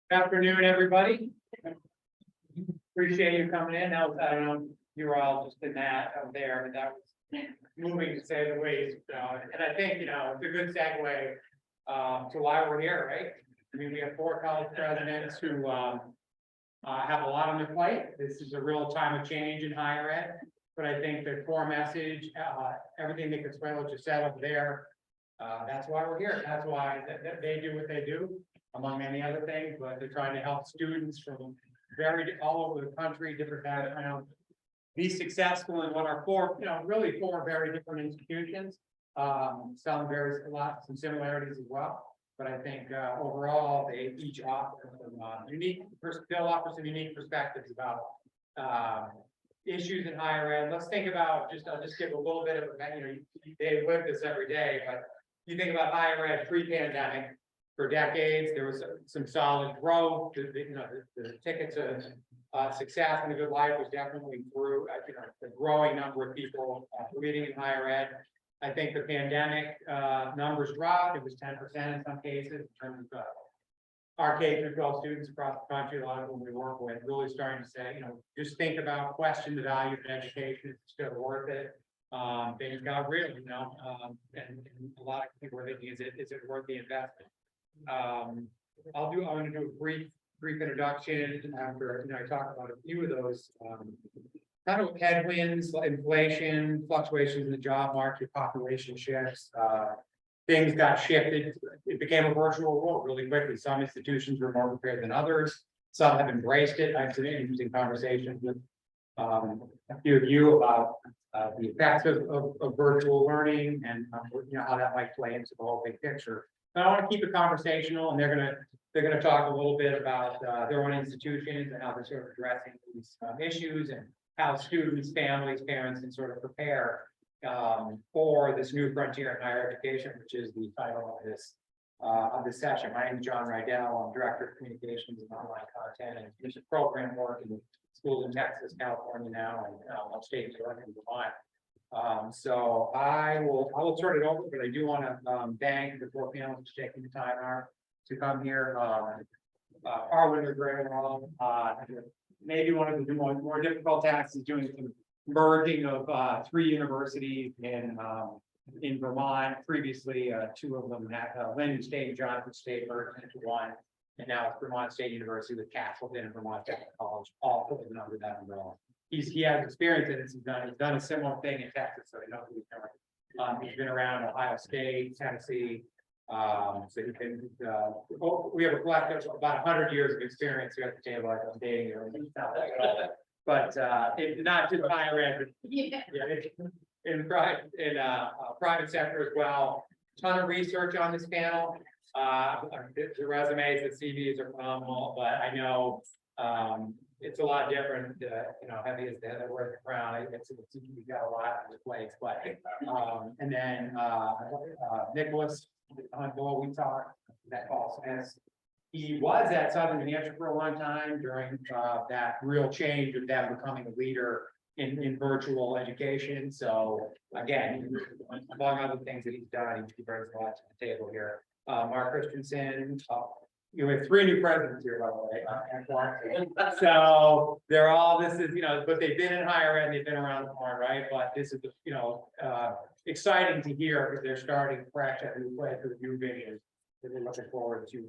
Afternoon, everybody. Appreciate you coming in. Now, I don't know, if you were all just in that out there, but that was moving to say the least. And I think, it's a good segue to why we're here, right? I mean, we have 4 college presidents who have a lot on their plate. This is a real time of change in higher ed. But I think the core message, everything that Consuelo just said up there, that's why we're here. That's why they do what they do, among many other things, but they're trying to help students from all over the country, different backgrounds, be successful in what are 4, really 4 very different institutions. Some some similarities as well. But I think overall, they each offer some unique perspectives about issues in higher ed. Let's think about I'll just give a little bit of they live this every day, but you think about higher ed pre-pandemic. For decades, there was some solid growth. The ticket to success and a good life was definitely through the growing number of people reading in higher ed. I think the pandemic numbers dropped. It was 10% in some cases in terms of our K-12 students across the country. A lot of them we work with really starting to say, just think about, question the value of education. It's still worth it. Things got real, and a lot of people are thinking, is it worth the investment? I'm going to do a brief introduction after I talk about a few of those kind of headwinds, inflation, fluctuations in the job market, population shifts. Things got shifted. It became a virtual world really quickly. Some institutions were more prepared than others. Some have embraced it. I've had interesting conversations with a few of you about the effects of virtual learning and how that might play into the whole big picture. I want to keep it conversational, and they're gonna talk a little bit about their own institutions and how they're sort of addressing these issues and how students, families, parents can sort of prepare for this new frontier in higher education, which is the title of this session. My name is John Rydell. I'm Director of Communications and Online Content and Mission Program work in schools in Texas, California now, and upstate New York and Vermont. So I will turn it over, but I do want to thank the 4 panelists for taking the time to come here. Arwinder Graywell, maybe one of the more difficult tasks is doing some merging of 3 universities in Vermont. Previously, 2 of them had Linden State and Johnson State merged into one, and now it's Vermont State University with Castleton and Vermont Technical College, all put under that umbrella. He has experience in this. He's done a similar thing in Texas, so he knows what he's doing. He's been around Ohio State, Tennessee. So he can. We have a collective of about 100 years of experience here at the table. I'm dating you, but it's not just higher ed, but in private sector as well. Ton of research on this panel. The resumes, the CVs are phenomenal, but I know. It's a lot different, heavy as the other word crown. We've got a lot on the place, but and then Nicholas on Bull, we talked that Paul Smith. He was at Southern New Hampshire for a long time during that real change of them becoming a leader in virtual education. So again, among other things that he's done, he brings a lot to the table here. Mark Christensen. We have 3 new presidents here, by the way. So they're all, but they've been in higher ed, they've been around the horn, right? But this is, exciting to hear because they're starting fresh at a new place with new vision that we're looking forward to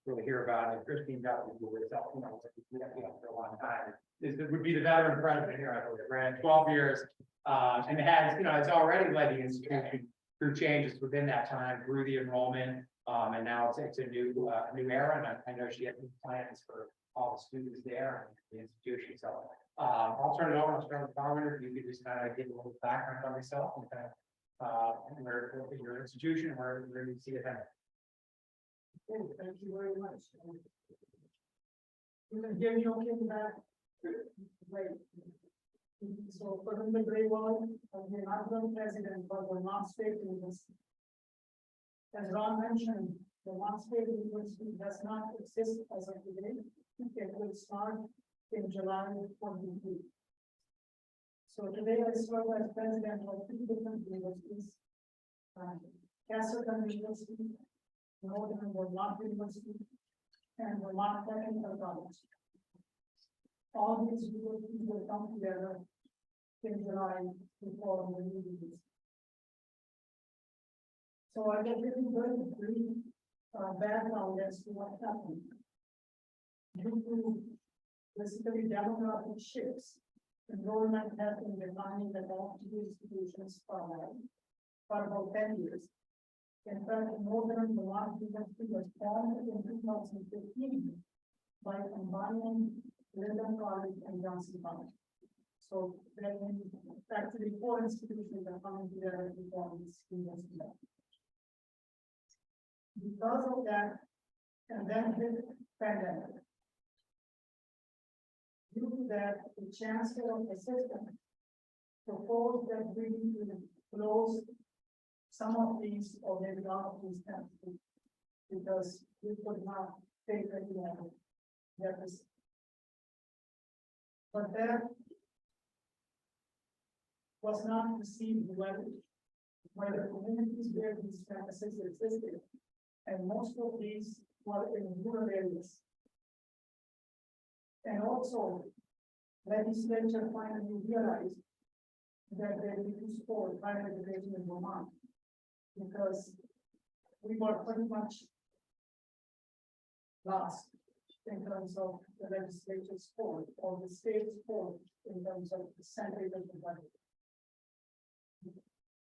really hear about. And Christine got to do herself, for a long time. This would be the veteran president here, I believe, ran 12 years, and it has, it's already led the institution through changes within that time, through the enrollment. And now it's a new era, and I know she had plans for all the students there and the institution. So I'll turn it over to Mr. Farmer. If you could just kind of give a little background on yourself and kind of where your institution, where you see it at. Thank you very much. You can hear me okay in that? Right. So for the Graywahl, I'm the outgoing president for Vermont State University. As Ron mentioned, the Vermont State University does not exist as of today. It will start in July 2023. So today I serve as president of 2 different universities, Castleton University, Northern Vermont University, and Vermont Technical College. All these universities will come together in July before the new release. So I get really very brief background as to what happened. Due to basically demographic shifts, enrollment has been declining at all three institutions for about 10 years. In fact, Northern Vermont University was formed in 2015 by combining Linden College and Johnson College. So there are actually 4 institutions that are coming together to form this university. Because of that, and then hit pandemic. Due to that, the chancellor of the system proposed that we need to close some of these or maybe all of these campuses because we could not take any longer deficit. But that was not received well by the communities where these campuses existed, and most of these were in rural areas. And also, legislature finally realized that they need to support higher education in Vermont because we were pretty much lost in terms of the legislature's support or the state's support in terms of the percentage of the budget.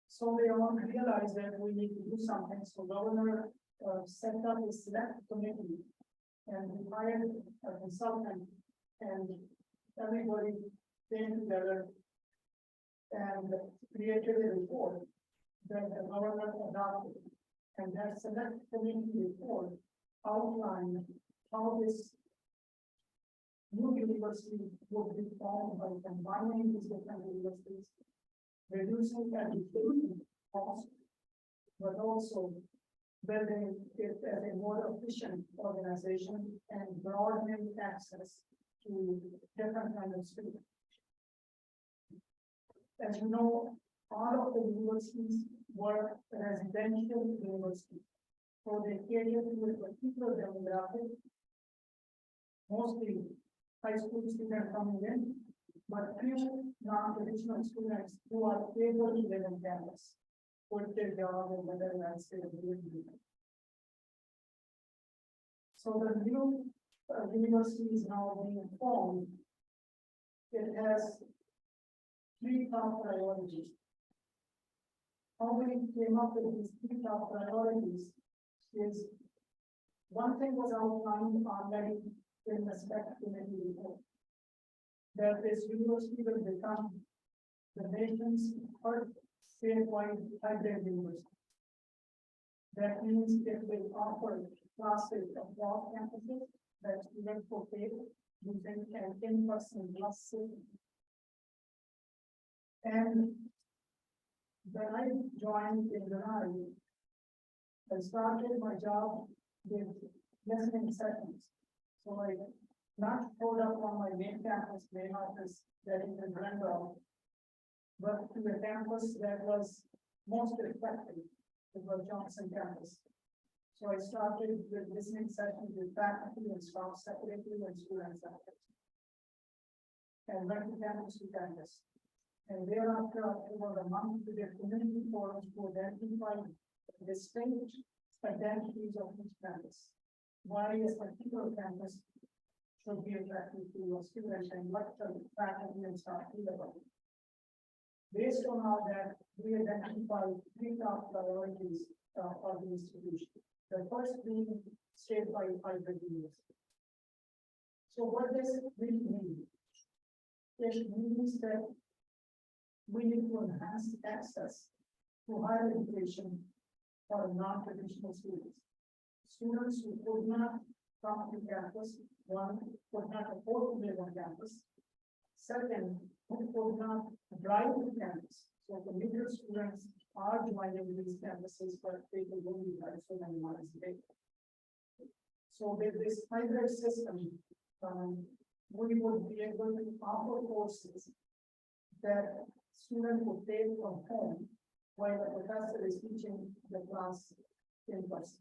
So they all realized that we need to do something. So governor set up a select committee and we hired a consultant and everybody came together and created a report that the government adopted. And that select committee report outlined how this new university would be formed by combining these different universities, reducing education costs, but also building it as a more efficient organization and broadening access to different kinds of students. As you know, all of the universities were residential universities. So they catered to a particular demographic, mostly high school students coming in, but few non-traditional students who are able to live on campus, put their job in whether and stay living. So the new university is now being formed. It has 3 top priorities. How we came up with these 3 top priorities is one thing was outlined already in the spec committee report, that this university will become the nation's first statewide hybrid university. That means it will offer classes of all campuses that students will take using an in-person class system. And when I joined in July, I started my job with listening sessions. So I not pulled up on my main campus, main office that is in Glendale, but to the campus that was most effective, it was Johnson campus. So I started with listening sessions with faculty and staff separately and students separately. And went to campus to campus. And thereafter, over the month, we did community forums to identify distinct identities of each campus. Why a particular campus should be attractive to a student and what the faculty and staff feel about it. Based on all that, we identified 3 top priorities of the institution. The first being statewide hybrid university. So what does it really mean? It means that we need to enhance access to higher education for non-traditional students. Students who could not come to campus, one, could not afford to live on campus. Second, who could not drive to campus. So the middle students are joining these campuses, but they can only drive so many miles a day. So with this hybrid system, we would be able to offer courses that students will take from home while the professor is teaching the class in person.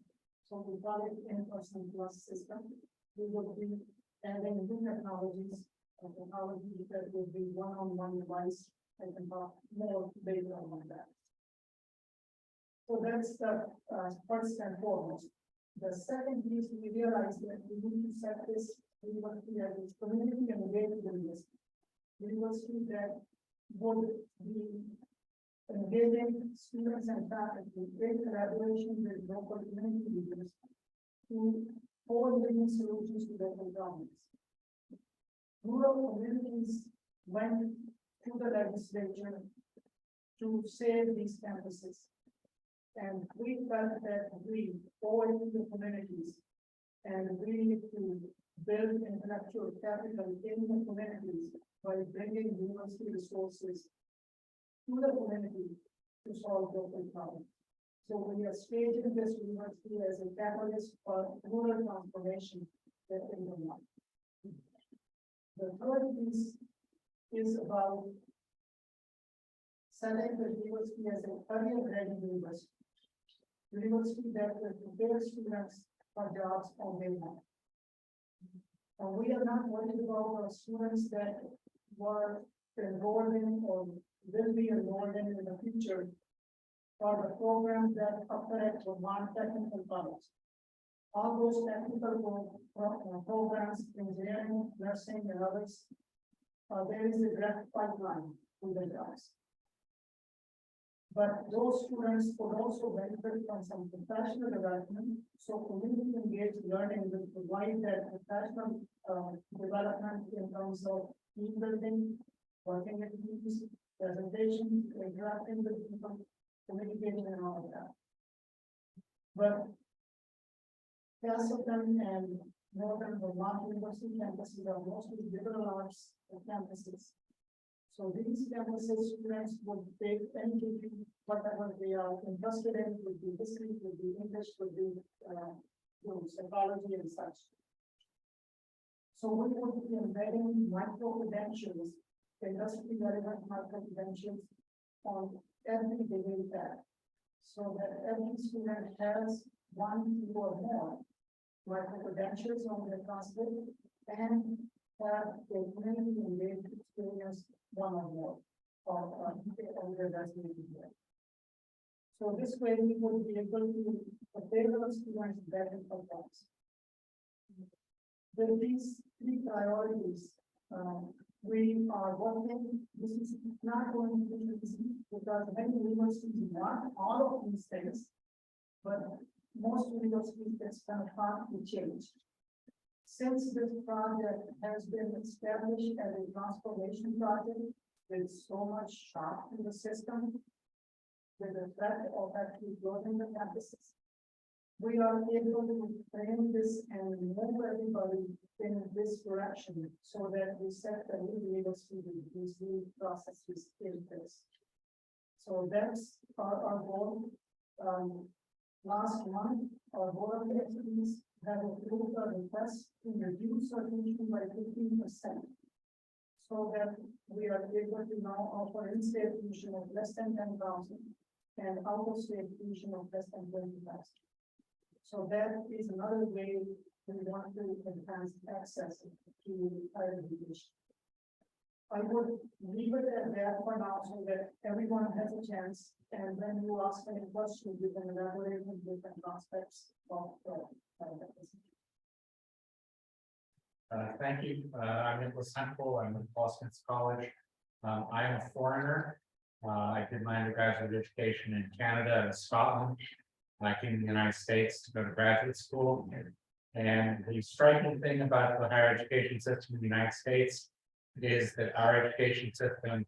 So we call it in-person plus system. We will be adding new technologies, technology that will be one-on-one device. I can talk more later on that. So that's the first and foremost. The second piece, we realize that we need to set this university as its community engaged university. University that would be engaging students and faculty, great collaboration with local community leaders to bringing solutions to local governments. Rural communities went to the legislature to save these campuses. And we felt that we owe it to the communities and we need to build intellectual capital in the communities by bringing university resources to the community to solve local problems. So we are staging this university as a catalyst for rural transformation in the north. The third piece is about setting the university as a career-ready university. University that will prepare students for jobs on day one. And we are not worried about our students that were enrolled in or will be enrolled in the future for the programs that operate for non-technical college. All those technical programs, engineering, nursing, and others, there is a direct pipeline to the jobs. But those students could also benefit from some professional development. So community engaged learning will provide that professional development in terms of team building, working with teams, presentation, interacting with people, communicating and all of that. But Castleton and Northern Vermont University campuses are mostly liberal arts campuses. So these campuses, students would take anything, whatever they are interested in, would be history, would be English, would be psychology and such. So we would be embedding micro credentials, industry relevant micro credentials on every degree path, so that every student has one, two, or more micro credentials on their transcript and have a community engaged experience one or more of their resume. So this way we would be able to avail students better performance. With these three priorities, we are working. This is not going to be easy because many universities want all of these things, but most universities it's kind of hard to change. Since this project has been established as a transformation project with so much shock in the system, with the threat of actually closing the campuses, we are able to frame this and move everybody in this direction so that we set the new university with these new processes in place. So that's our goal. Last month, our board of trustees have approved a request to reduce our tuition by 15%. So that we are able to now offer in-state tuition of less than 10,000 and out-of-state tuition of less than 20,000. So that is another way we want to enhance access to higher education. I would leave it at that for now so that everyone has a chance, and when you ask any questions, you can elaborate on different aspects of Thank you. I'm Nicholas Temple. I'm with Boston College. I am a foreigner. I did my undergraduate education in Canada and Scotland. I came to the United States to go to graduate school. And the striking thing about the higher education system in the United States is that our education system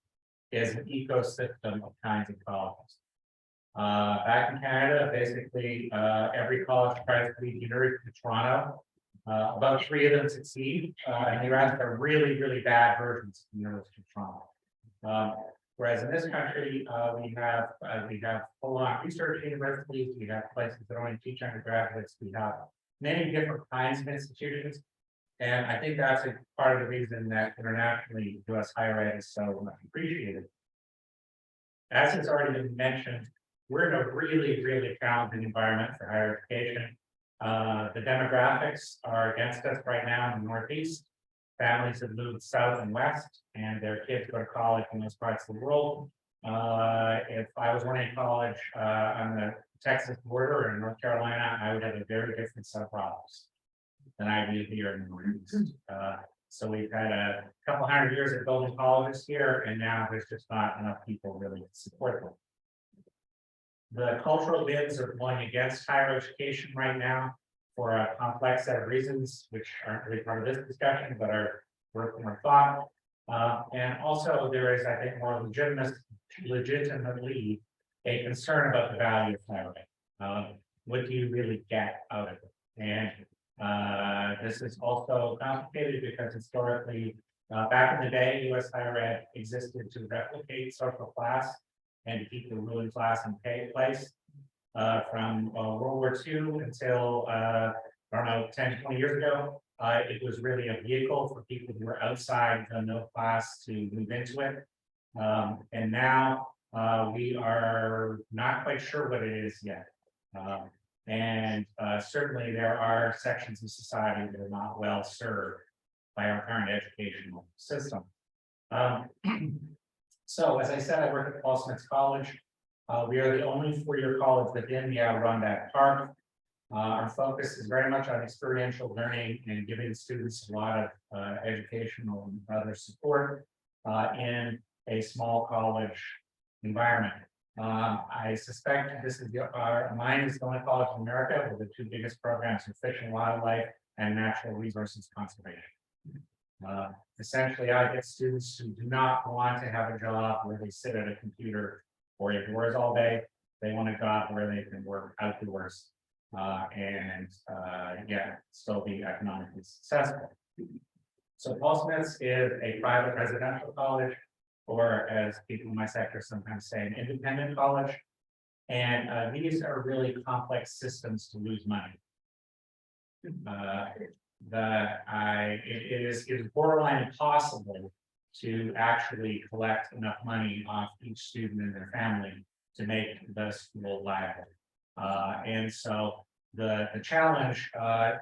is an ecosystem of kinds of colleges. Back in Canada, basically, every college tries to be the University of Toronto. About 3 of them succeed, and the rest are really, really bad versions of the University of Toronto. Whereas in this country, we have full-on research universities, we have places that only teach undergraduates, we have many different kinds of institutions. And I think that's a part of the reason that internationally U.S. higher ed is so much appreciated. As has already been mentioned, we're in a really, really challenging environment for higher education. The demographics are against us right now in the Northeast. Families have moved south and west, and their kids go to college in those parts of the world. If I was running college on the Texas border or in North Carolina, I would have a very different set of problems than I do here in the Northeast. So we've had a couple hundred years of building colleges here, and now there's just not enough people really to support them. The cultural winds are blowing against higher education right now for a complex set of reasons, which aren't really part of this discussion, but are worth more thought. And also there is, I think, more legitimately a concern about the value of higher ed. What do you really get out of it? And this is also complicated because historically, back in the day, US higher ed existed to replicate social class and to keep the ruling class in place. From World War II until, I don't know, 10, 20 years ago, it was really a vehicle for people who were outside the middle class to move into it. And now we are not quite sure what it is yet. And certainly there are sections of society that are not well served by our current educational system. So as I said, I work at Paul Smith College. We are the only four-year college within the Adirondack Park. Our focus is very much on experiential learning and giving students a lot of educational and other support in a small college environment. I suspect this is mine is the only college in America with the two biggest programs in fish and wildlife and natural resources conservation. Essentially, I get students who do not want to have a job where they sit at a computer or indoors all day. They want a job where they can work outdoors and still be economically successful. So Paul Smith's is a private residential college, or as people in my sector sometimes say, an independent college. And these are really complex systems to lose money. It is borderline impossible to actually collect enough money off each student and their family to make the school viable. And so the challenge,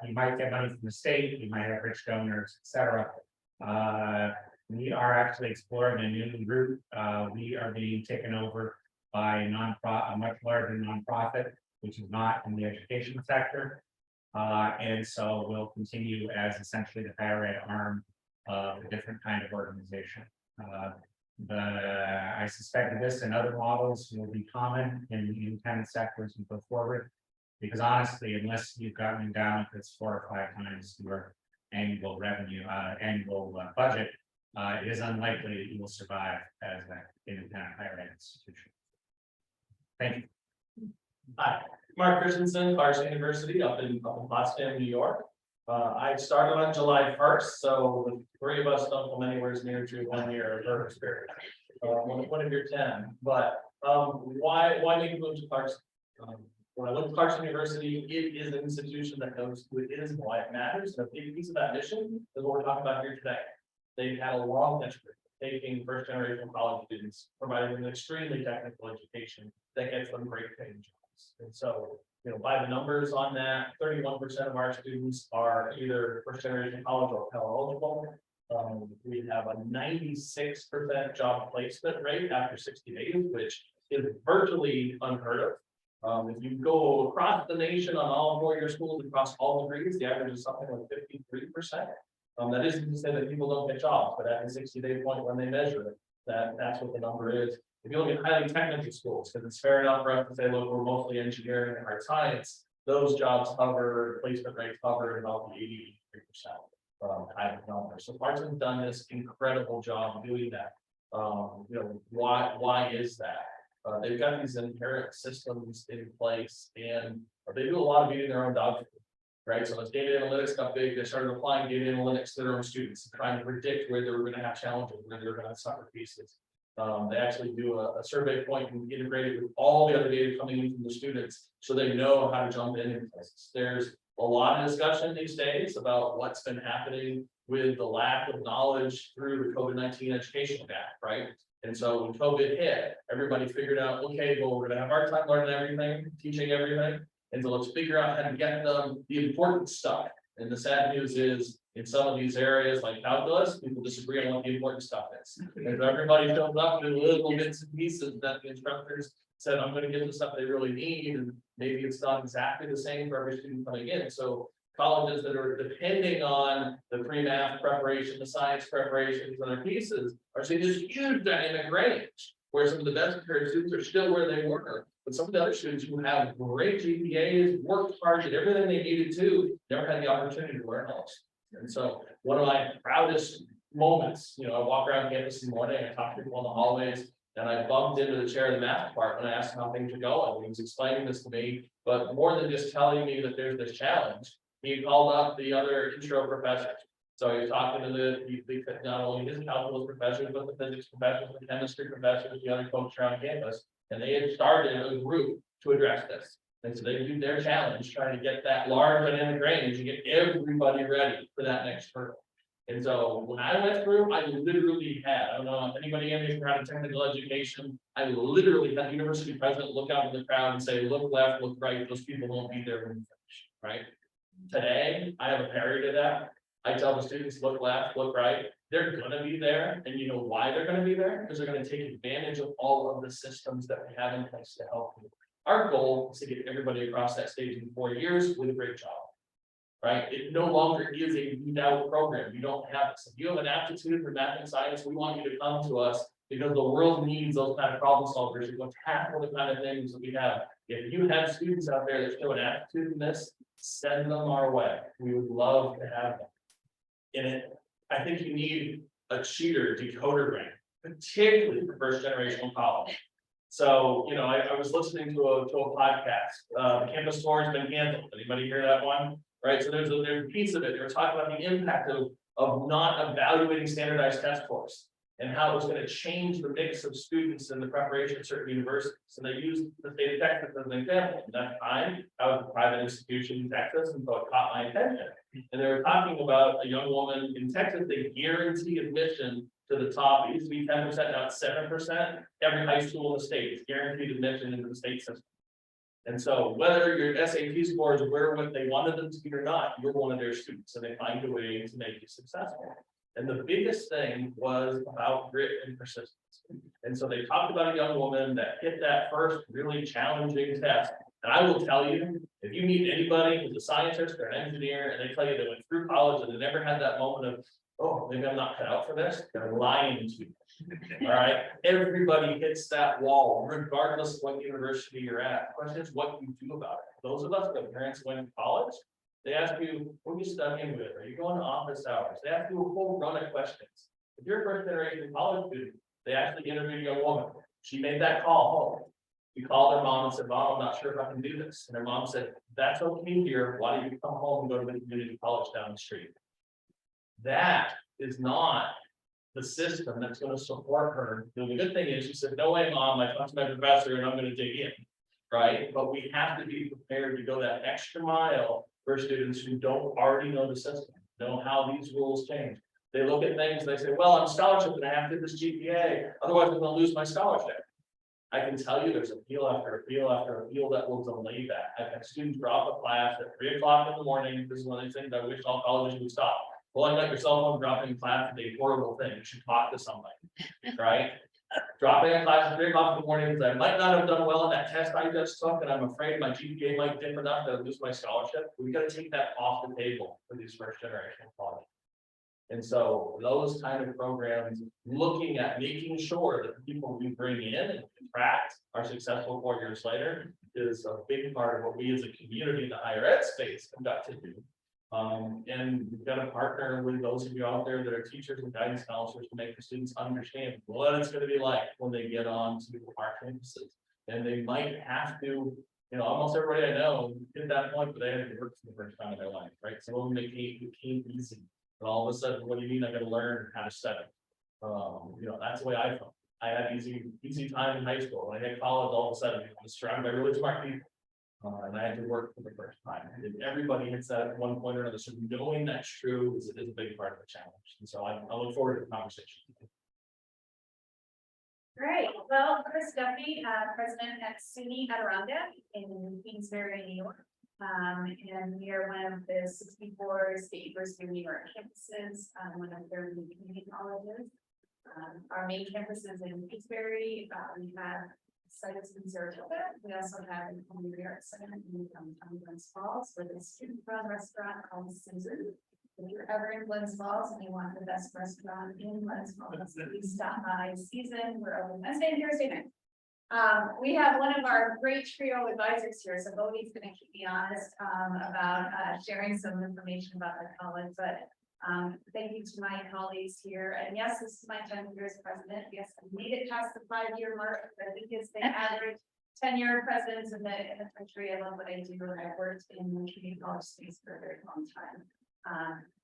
you might get money from the state, you might have rich donors, etc. We are actually exploring a new route. We are being taken over by a much larger nonprofit, which is not in the education sector. And so we'll continue as essentially the higher ed arm of a different kind of organization. I suspect this and other models will be common in the independent sector as we go forward, because honestly, unless you've gotten down to 4 or 5 times your annual revenue, budget, it is unlikely that you will survive as an independent higher ed institution. Thank you. Hi, Mark Christensen, Clarkson University up in Potsdam, New York. I started on July 1st, so the 3 of us don't come anywhere near to 1 year of service period. One of your 10, but why make a move to Clarkson? When I look at Clarkson University, it is an institution that knows who it is and why it matters. And a big piece of that mission is what we're talking about here today. They've had a long history of taking first-generation college students, providing an extremely technical education that gets them great paying jobs. And so, by the numbers on that, 31% of our students are either first-generation college or Pell eligible. We have a 96% job placement rate after 60 days, which is virtually unheard of. If you go across the nation on all 4-year schools across all degrees, the average is something like 53%. That isn't to say that people don't get jobs, but at the 60-day point when they measure it, that's what the number is. If you look at highly technical schools, because it's fair enough for us to say, look, we're mostly engineering and hard science, those jobs hover, placement rates hover at about the 83% kind of number. So Clarkson's done this incredible job doing that. Why is that? They've got these inherent systems in place, and they do a lot of eating their own dog food, right? So as data analytics got big, they started applying data analytics to their own students, trying to predict where they were going to have challenges, where they were going to suffer pieces. They actually do a survey point and integrate it with all the other data coming in from the students, so they know how to jump in places. There's a lot of discussion these days about what's been happening with the lack of knowledge through the COVID-19 educational gap, right? And so when COVID hit, everybody figured out, okay, well, we're gonna have our time learning everything, teaching everything. And so let's figure out how to get them the important stuff. And the sad news is, in some of these areas like calculus, people disagree on what the important stuff is. And so everybody shows up with little bits and pieces that the instructors said, I'm gonna give the stuff they really need, and maybe it's not exactly the same for every student coming in. So colleges that are depending on the pre-math preparation, the science preparations, and other pieces are seeing this huge dynamic range, where some of the best prepared students are still where they were. But some of the other students who have great GPAs, worked hard, did everything they needed to, never had the opportunity to learn all this. And so one of my proudest moments, I walk around campus in the morning, I talk to people in the hallways, and I bumped into the chair of the math department. I asked him how things are going. He was explaining this to me, but more than just telling me that there's this challenge, he called up the other intro professors. So he was talking to not only his calculus professors, but the physics professors, the chemistry professors, the other folks around campus, and they had started a group to address this. And so they do their challenge, trying to get that large dynamic range and get everybody ready for that next hurdle. And so when I went through, I literally had, I don't know if anybody in here had technical education, I literally had the university president look out in the crowd and say, look left, look right, those people won't be there when you finish, right? Today, I have a parry to that. I tell the students, look left, look right, they're gonna be there, and you know why they're gonna be there? Because they're gonna take advantage of all of the systems that we have in place to help you. Our goal is to get everybody across that stage in 4 years with a great job. Right? It no longer is a readout program. You don't have this. If you have an aptitude for math and science, we want you to come to us because the world needs those kind of problem solvers who will tackle the kind of things that we have. If you have students out there that show an aptitude in this, send them our way. We would love to have them. In it, I think you need a cheater decoder brain, particularly for first generational college. So, I was listening to a podcast, the campus tour has been canceled. Anybody hear that one? Right, so there's a piece of it, they're talking about the impact of not evaluating standardized test scores. And how it was going to change the mix of students in the preparation at certain universities. And they used the state of Texas as an example. At that time, I was a private institution in Texas, and so it caught my attention. And they were talking about a young woman in Texas, they guarantee admission to the top. It used to be 10%, now it's 7%. Every high school in the state is guaranteed admission into the state system. And so whether your SAT scores were what they wanted them to be or not, you're one of their students, and they find a way to make you successful. And the biggest thing was about grit and persistence. And so they talked about a young woman that hit that first really challenging test. And I will tell you, if you meet anybody who's a scientist or an engineer, and they tell you they went through college and they never had that moment of, oh, maybe I'm not cut out for this, they're lying to you. All right, everybody hits that wall, regardless of what university you're at. The question is what you do about it. Those of us that parents went to college, they ask you, what are you studying with? Are you going to office hours? They ask you a whole run of questions. If you're a first generation college student, they actually interviewed a young woman. She made that call home. You called her mom and said, Mom, I'm not sure if I can do this. And her mom said, that's okay here. Why don't you come home and go to the community college down the street? That is not the system that's going to support her. The good thing is she said, no way, Mom, I talked to my professor and I'm going to dig in. Right? But we have to be prepared to go that extra mile for students who don't already know the system, know how these rules change. They look at things, they say, well, I'm scholarship and I have to do this GPA, otherwise I'm going to lose my scholarship. I can tell you there's appeal after appeal after appeal that will delay that. I've had students drop a class at 3 o'clock in the morning. This is one of the things I wish all colleges would stop. Well, I got your cell phone dropping class is a horrible thing. You should talk to somebody, right? Dropping a class at 3 o'clock in the morning because I might not have done well in that test I just took, and I'm afraid my GPA might dip enough that I lose my scholarship. We got to take that off the table for these first generation colleges. And so those kind of programs, looking at making sure that the people we bring in and attract are successful 4 years later, is a big part of what we as a community in the higher ed space have got to do. And we've got to partner with those of you out there that are teachers and guidance counselors to make the students understand what it's going to be like when they get on to our campuses. And they might have to, almost everybody I know hit that point, but they had to work for the first time in their life, right? So when they became easy, and all of a sudden, what do you mean I got to learn how to study? That's the way I felt. I had easy time in high school. When I hit college, all of a sudden, I was surrounded by really smart people. And I had to work for the first time. And everybody hits that at one point or another. So knowing that's true is a big part of the challenge. And so I look forward to the conversation. Great, well, Chris Duffy, president at SUNY Adirondack in Queensbury, New York. And we are one of the 64 State University of New York campuses, one of their community colleges. Our main campus is in Queensbury. We have sites in Saratoga. We also have in New York Center in Glens Falls with a student-run restaurant called Susan. If you're ever in Glens Falls and you want the best restaurant in Glens Falls, please stop by Season. We're open Wednesday and Thursday night. We have one of our great trio advisors here, so Bodie's going to keep me honest about sharing some information about the college. But thank you to my colleagues here. And yes, this is my 10th year as president. Yes, I made it past the 5-year mark. I think it's the average 10-year presidents in the country. I love what I do, and I've worked in the community college space for a very long time.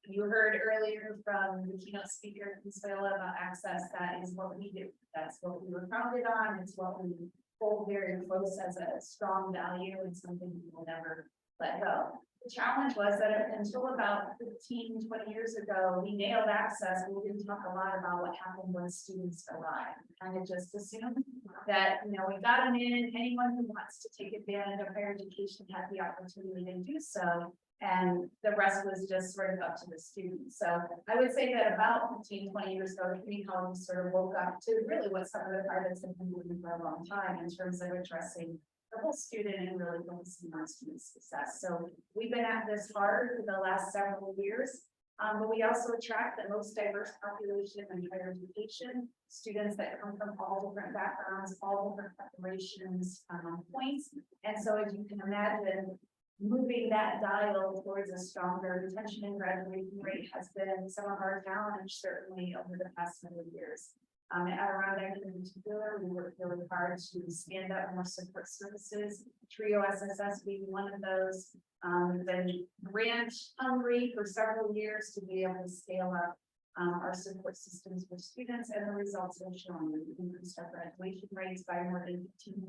You heard earlier from the keynote speaker, Consuela, about access. That is what we do. That's what we were founded on. It's what we hold very close as a strong value and something we will never let go. The challenge was that until about 15, 20 years ago, we nailed access. We didn't talk a lot about what happened when students arrived. Kind of just assumed that, we got them in. Anyone who wants to take advantage of higher education had the opportunity to do so. And the rest was just sort of up to the students. So I would say that about 15, 20 years ago, community colleges sort of woke up to really what some of the privates have been doing for a long time in terms of addressing the whole student and really focusing on student success. So we've been at this hard for the last several years. But we also attract the most diverse population in higher education, students that come from all different backgrounds, all different preparations, points. And so as you can imagine, moving that dial towards a stronger retention and graduation rate has been some of our challenge, certainly over the past several years. At Adirondack in particular, we worked really hard to stand up more support services, Trio SSS being one of those. We've been grant hungry for several years to be able to scale up our support systems for students, and the results are showing. We increased our graduation rates by more than 15%.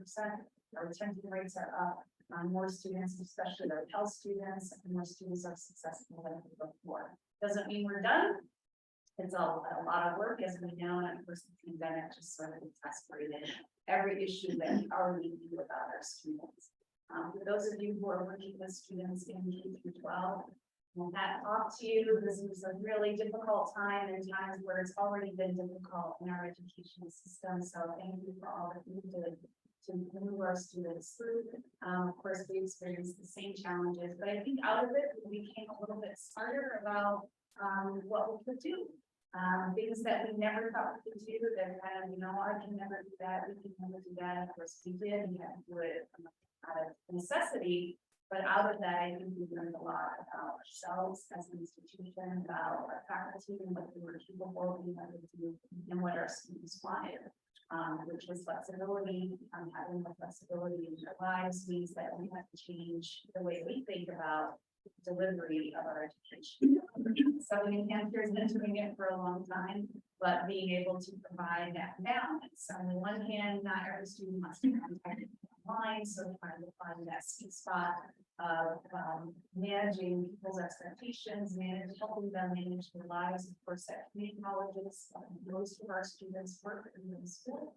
Our retention rates are up. More students, especially our Pell students, and more students are successful than before. Doesn't mean we're done. It's a lot of work, as we know, and of course the pandemic just sort of exasperated every issue that we already knew about our students. For those of you who are working with students in K through 12, when that talk to you, this is a really difficult time, and times where it's already been difficult in our education system. So thank you for all that you did to move our students through. Of course, we experienced the same challenges, but I think out of it, we became a little bit smarter about what we could do. Things that we never thought we could do that kind of, I can never do that, we can never do that. Of course, we did, we had to do it out of necessity, but out of that, I think we learned a lot about ourselves as an institution, about our faculty and what we were capable of being able to do, and what our students wanted. Which was flexibility. Having the flexibility in their lives means that we have to change the way we think about delivery of our education. So New Hampshire has been doing it for a long time, but being able to provide that balance. On the one hand, not every student wants to contact online, so trying to find that sweet spot of managing people's expectations, helping them manage their lives. Of course, at community colleges, most of our students work in school,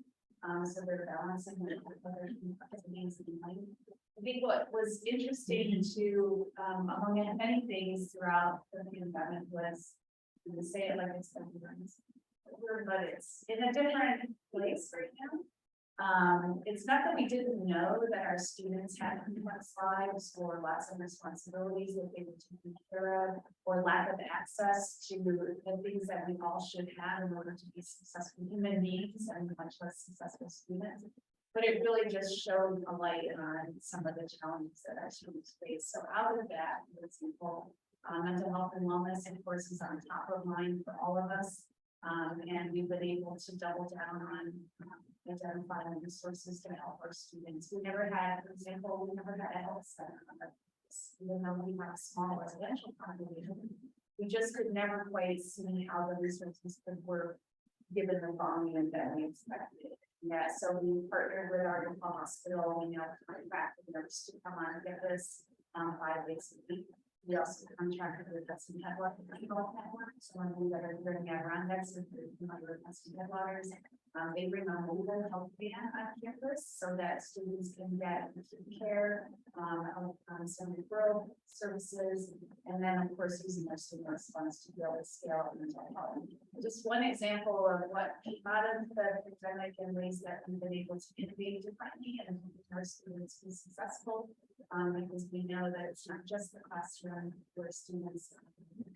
so they're balancing with other activities in life. I think what was interesting to, among many things throughout the pandemic was, to say it like it's but it's in a different place right now. It's not that we didn't know that our students had complex lives or lots of responsibilities that they were taking care of, or lack of access to the things that we all should have in order to be successful human beings and much less successful students. But it really just showed a light on some of the challenges that our students face. So out of that, for example, mental health and wellness, of course, is on top of mind for all of us. And we've been able to double down on identifying resources to help our students. We never had, for example, we never had a health center. Even though we have a small residential population, we just could never quite see how the resources could work given the volume that we expected. Yeah, so we partnered with our local hospital. We now contract with nurses to come on and get this 5 days a week. We also contracted with Hudson Headwater Network, so when we that are here in the Adirondacks, if you're familiar with Hudson Headwaters. They bring a mobile health van on campus so that students can get care, some referral services, and then of course using their stimulus funds to be able to scale up mental health. Just one example of what came out of the pandemic and ways that we've been able to innovate differently and help our students be successful. Because we know that it's not just the classroom where students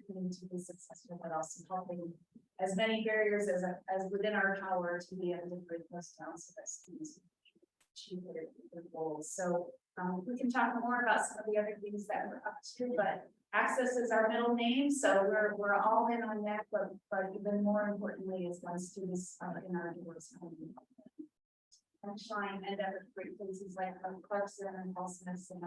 need to be successful, but also helping as many barriers as within our power to be able to break those down so that students achieve their goals. So we can talk more about some of the other things that we're up to, but access is our middle name, so we're all in on that, but even more importantly is when students in our doors come in. And shine and other great places like Clarkson and Paulsmith and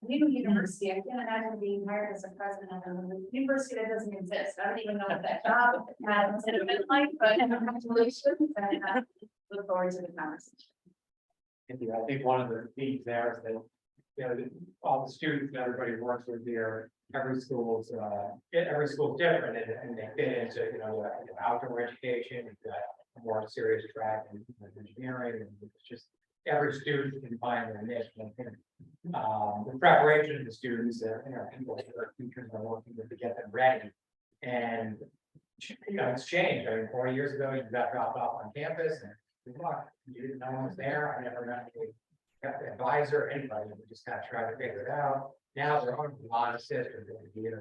new university. I can't imagine being hired as a president of a university that doesn't exist. I don't even know what that job has been like, but congratulations and look forward to the conversation. Thank you. I think one of the themes there is that, you know, all the students and everybody works with here, every school's different and they fit into, you know, outdoor education, you've got a more serious track in engineering, and it's just every student can find their niche. And I think, the preparation of the students and our people, our teachers are working with to get them ready. And, you know, it's changed. I mean, 4 years ago, you got dropped off on campus and good luck. You didn't know one was there. I never met an advisor, anybody. We just kind of tried to figure it out. Now there are a lot of systems that you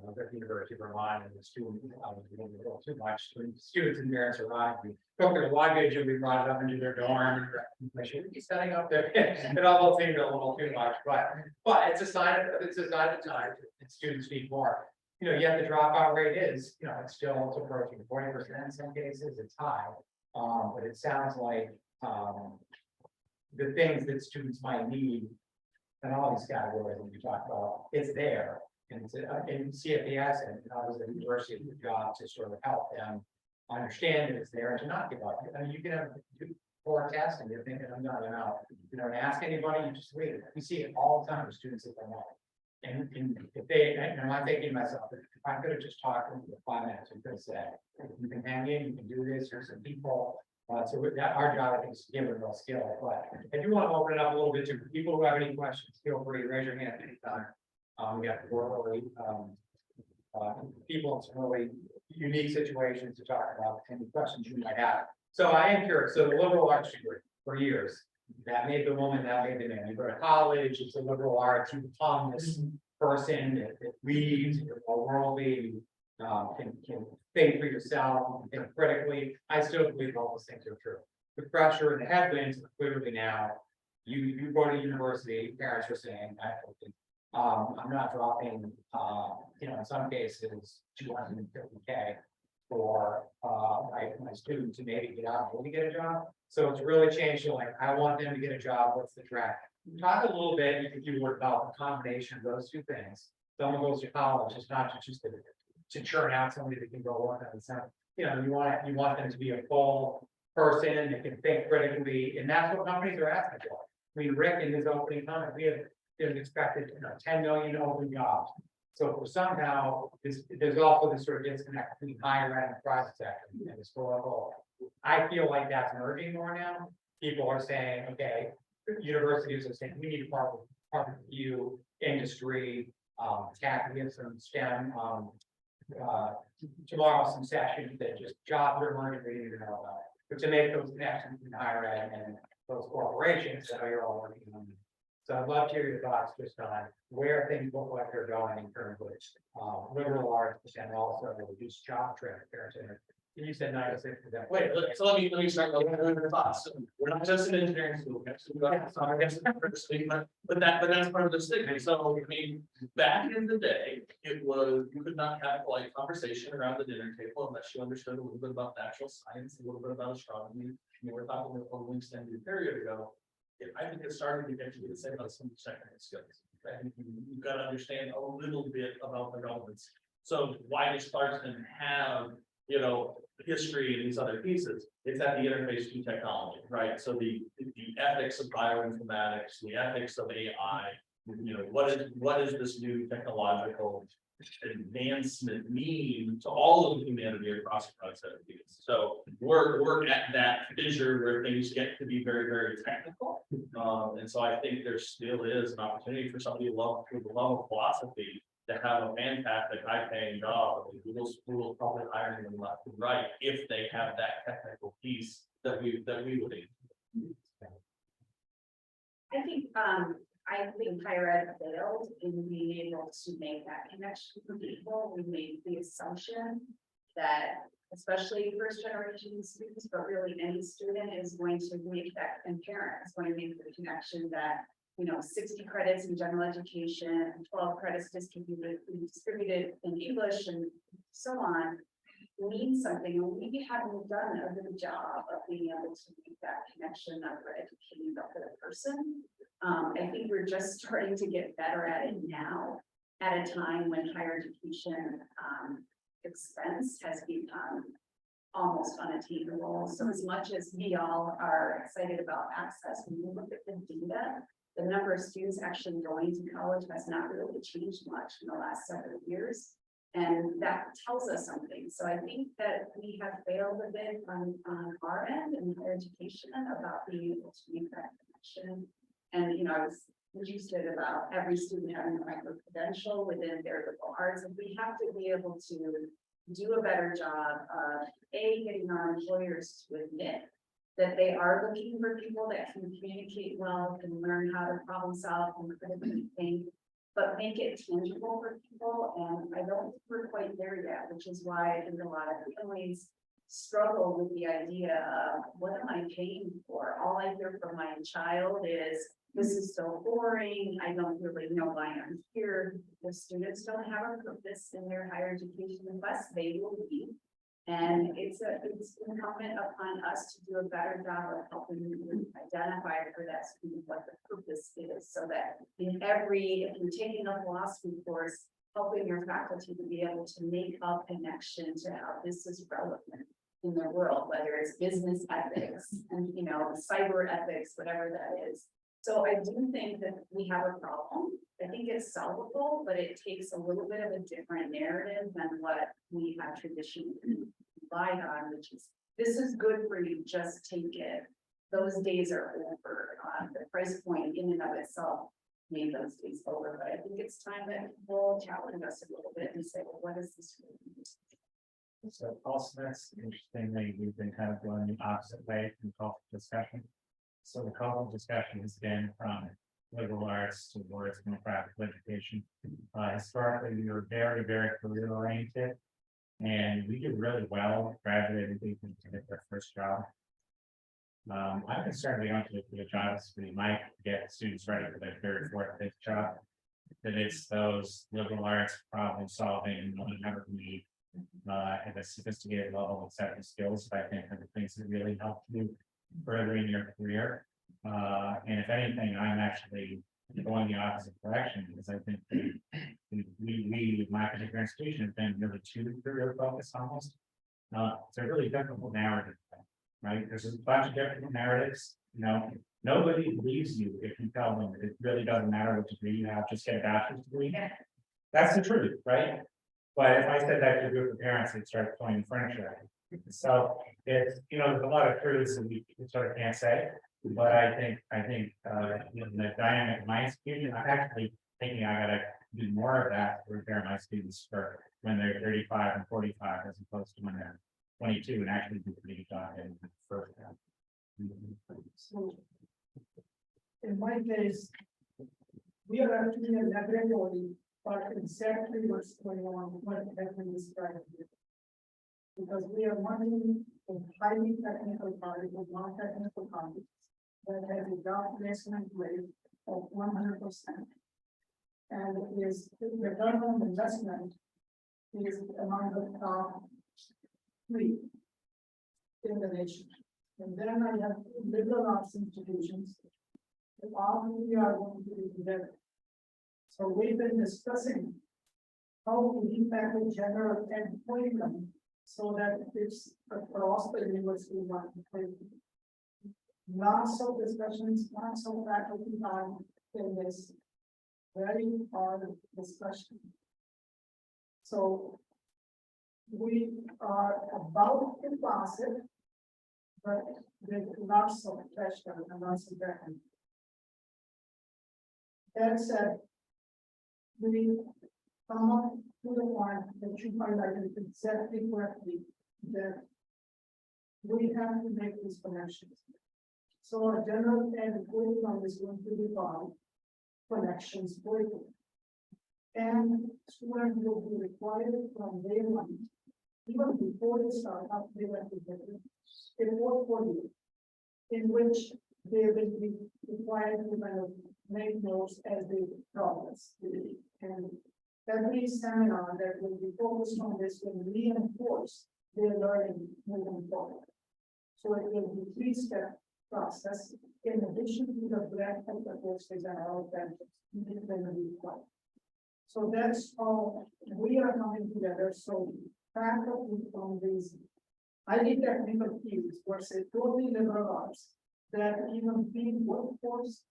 know, the University of Vermont and the students, a little too much. Students and parents arrived, we took their luggage and we brought it up into their dorm. They should be setting up there. It almost seemed a little too much, but it's a sign of the time. And students need more. You know, yet the dropout rate is, you know, it's approaching 40% in some cases. It's high, but it sounds like the things that students might need and all these categories that you talk about, it's there. And it's in CFPS and obviously the university is the job to sort of help them understand that it's there and to not give up. I mean, you can have 4 tests and you're thinking, I'm not out. You don't ask anybody, you just wait. We see it all the time with students that don't know. And if they, and I'm thinking to myself, if I could have just talked to them for 5 minutes, we could have said, you can hang in, you can do this, here's some people. So with that, our job, I think, is to give it a real skill. But if you want to open it up a little bit to people who have any questions, feel free to raise your hand anytime. We have really, people in some really unique situations to talk about any questions you might have. So I am curious. So the liberal arts degree for years, that made the woman, that made the man. You go to college, it's a liberal arts, you become this person that reads, you're more worldly, can think for yourself, think critically. I still believe all those things are true. The pressure and the headwinds clearly now, you go to university, parents are saying, I'm not dropping, you know, in some cases, 250K for my students to maybe get out and get a job. So it's really changed. Like, I want them to get a job. What's the track? Talk a little bit, if you would, about the combination of those two things. Someone goes to college, it's not just to churn out somebody that can go work on the center. You know, you want them to be a full person that can think critically, and that's what companies are asking for. I mean, Rick, in his opening comment, we have expected, you know, 10 million open jobs. So for somehow, there's also this sort of disconnect between higher ed and private sector and historical. I feel like that's emerging more now. People are saying, okay, universities are saying we need to partner with you, industry, tech, we have some STEM, tomorrow some sessions that just jobs are emerging, we need to know about it. But to make those connections between higher ed and those corporations that are all working on. So I'd love to hear your thoughts just on where things look like they're going in terms of liberal arts and also the reduced job transparency. You said 96%. Wait, so let me start with the thoughts. We're not just an engineering school. But that's part of the stigma. So I mean, back in the day, it was, you could not have polite conversation around the dinner table unless you understood a little bit about natural science, a little bit about astronomy. You were talking a little extended period ago. I think it started to get you to say about some secondary skills. I think you've got to understand a little bit about the relevance. So why does Clarkson have, you know, history and these other pieces? It's at the interface to technology, right? So the ethics of bioinformatics, the ethics of AI, you know, what is this new technological advancement mean to all of humanity across the process? So we're at that fissure where things get to be very, very technical. And so I think there still is an opportunity for somebody who love of philosophy to have a fantastic high paying job. Google's probably hiring them left and right if they have that technical piece that we would need. I think higher ed failed in being able to make that connection for people. We made the assumption that especially first generation students, but really any student is going to make that, and parents going to make the connection that, you know, 60 credits in general education, 12 credits distributed in English and so on, means something, and we haven't done a good job of being able to make that connection of educating the whole person. I think we're just starting to get better at it now, at a time when higher education expense has become almost unattainable. So as much as we all are excited about access, when you look at the data, the number of students actually going to college has not really changed much in the last several years. And that tells us something. So I think that we have failed a bit on our end in higher education about being able to make that connection. And, you know, I was interested about every student having a micro credential within their liberal arts. And we have to be able to do a better job of getting our employers to admit that they are looking for people that can communicate well, can learn how to problem solve and critically think, but make it tangible for people. And I don't think we're quite there yet, which is why I think a lot of families struggle with the idea of what am I paying for? All I hear from my child is, this is so boring. I don't really know why I'm here. The students don't have a purpose in their higher education unless they will leave. And it's incumbent upon us to do a better job of helping them identify for that student what the purpose is, so that if you're taking a philosophy course, helping your faculty to be able to make a connection to how this is relevant in the world, whether it's business ethics and, you know, cyber ethics, whatever that is. So I do think that we have a problem. I think it's solvable, but it takes a little bit of a different narrative than what we have traditionally relied on, which is, this is good for you, just take it. Those days are over. The price point in and of itself made those days over, but I think it's time that people challenge us a little bit and say, well, what is this really mean? So Paul Smith's, interestingly, we've been kind of going the opposite way from cultural discussion. So the cultural discussion has been from liberal arts towards more practical education. Historically, we were very, very career oriented. And we did really well, graduated people to get their first job. I'm concerned we don't do a good job as we might get students ready for their third, fourth, fifth job. That it's those liberal arts problem solving, knowing how to read at a sophisticated level of set of skills, that I think are the things that really help you further in your career. And if anything, I'm actually going the opposite direction, because I think we my particular institution has been really too career focused almost. It's a really difficult narrative, right? There's a bunch of different narratives, you know, nobody believes you if you tell them it really doesn't matter what degree you have, just get a bachelor's degree. Yeah. That's the truth, right? But if I said that to a group of parents, they'd start throwing furniture at me. So it's, you know, there's a lot of truths that we sort of can't say. But I think in the dynamic of my institution, I'm actually thinking I gotta do more of that to prepare my students for when they're 35 and 45, as opposed to when they're 22, and actually do pretty good job in the first half. So, in my case, we are actually a laboratory, but exactly what's going on, what has been described here. Because we are working in highly technical colleges, non-technical colleges, that has a job placement rate of 100%. And is the return on investment is among the top 3 in the nation. And then I have liberal arts institutions. All we are going to be together. So we've been discussing how to repackage general ed curriculum so that it's across the university market. Lots of discussions, lots of faculty time in this. very hard discussion. So we are about to pass it, but with lots of pressure and lots of background. That said, we come up to the point that you highlighted exactly correctly, that we have to make these connections. So a general ed curriculum is going to be about connections curriculum. And students will be required from day one, even before they start up, they have to get a portfolio in which they will be required to kind of make notes as they progress. And every seminar that will be focused on this will reinforce their learning moving forward. So it will be three-step process in addition to the breadth of the courses and all that. So that's all we are coming together. So faculty from these highly technical fields versus totally liberal arts that even being workforce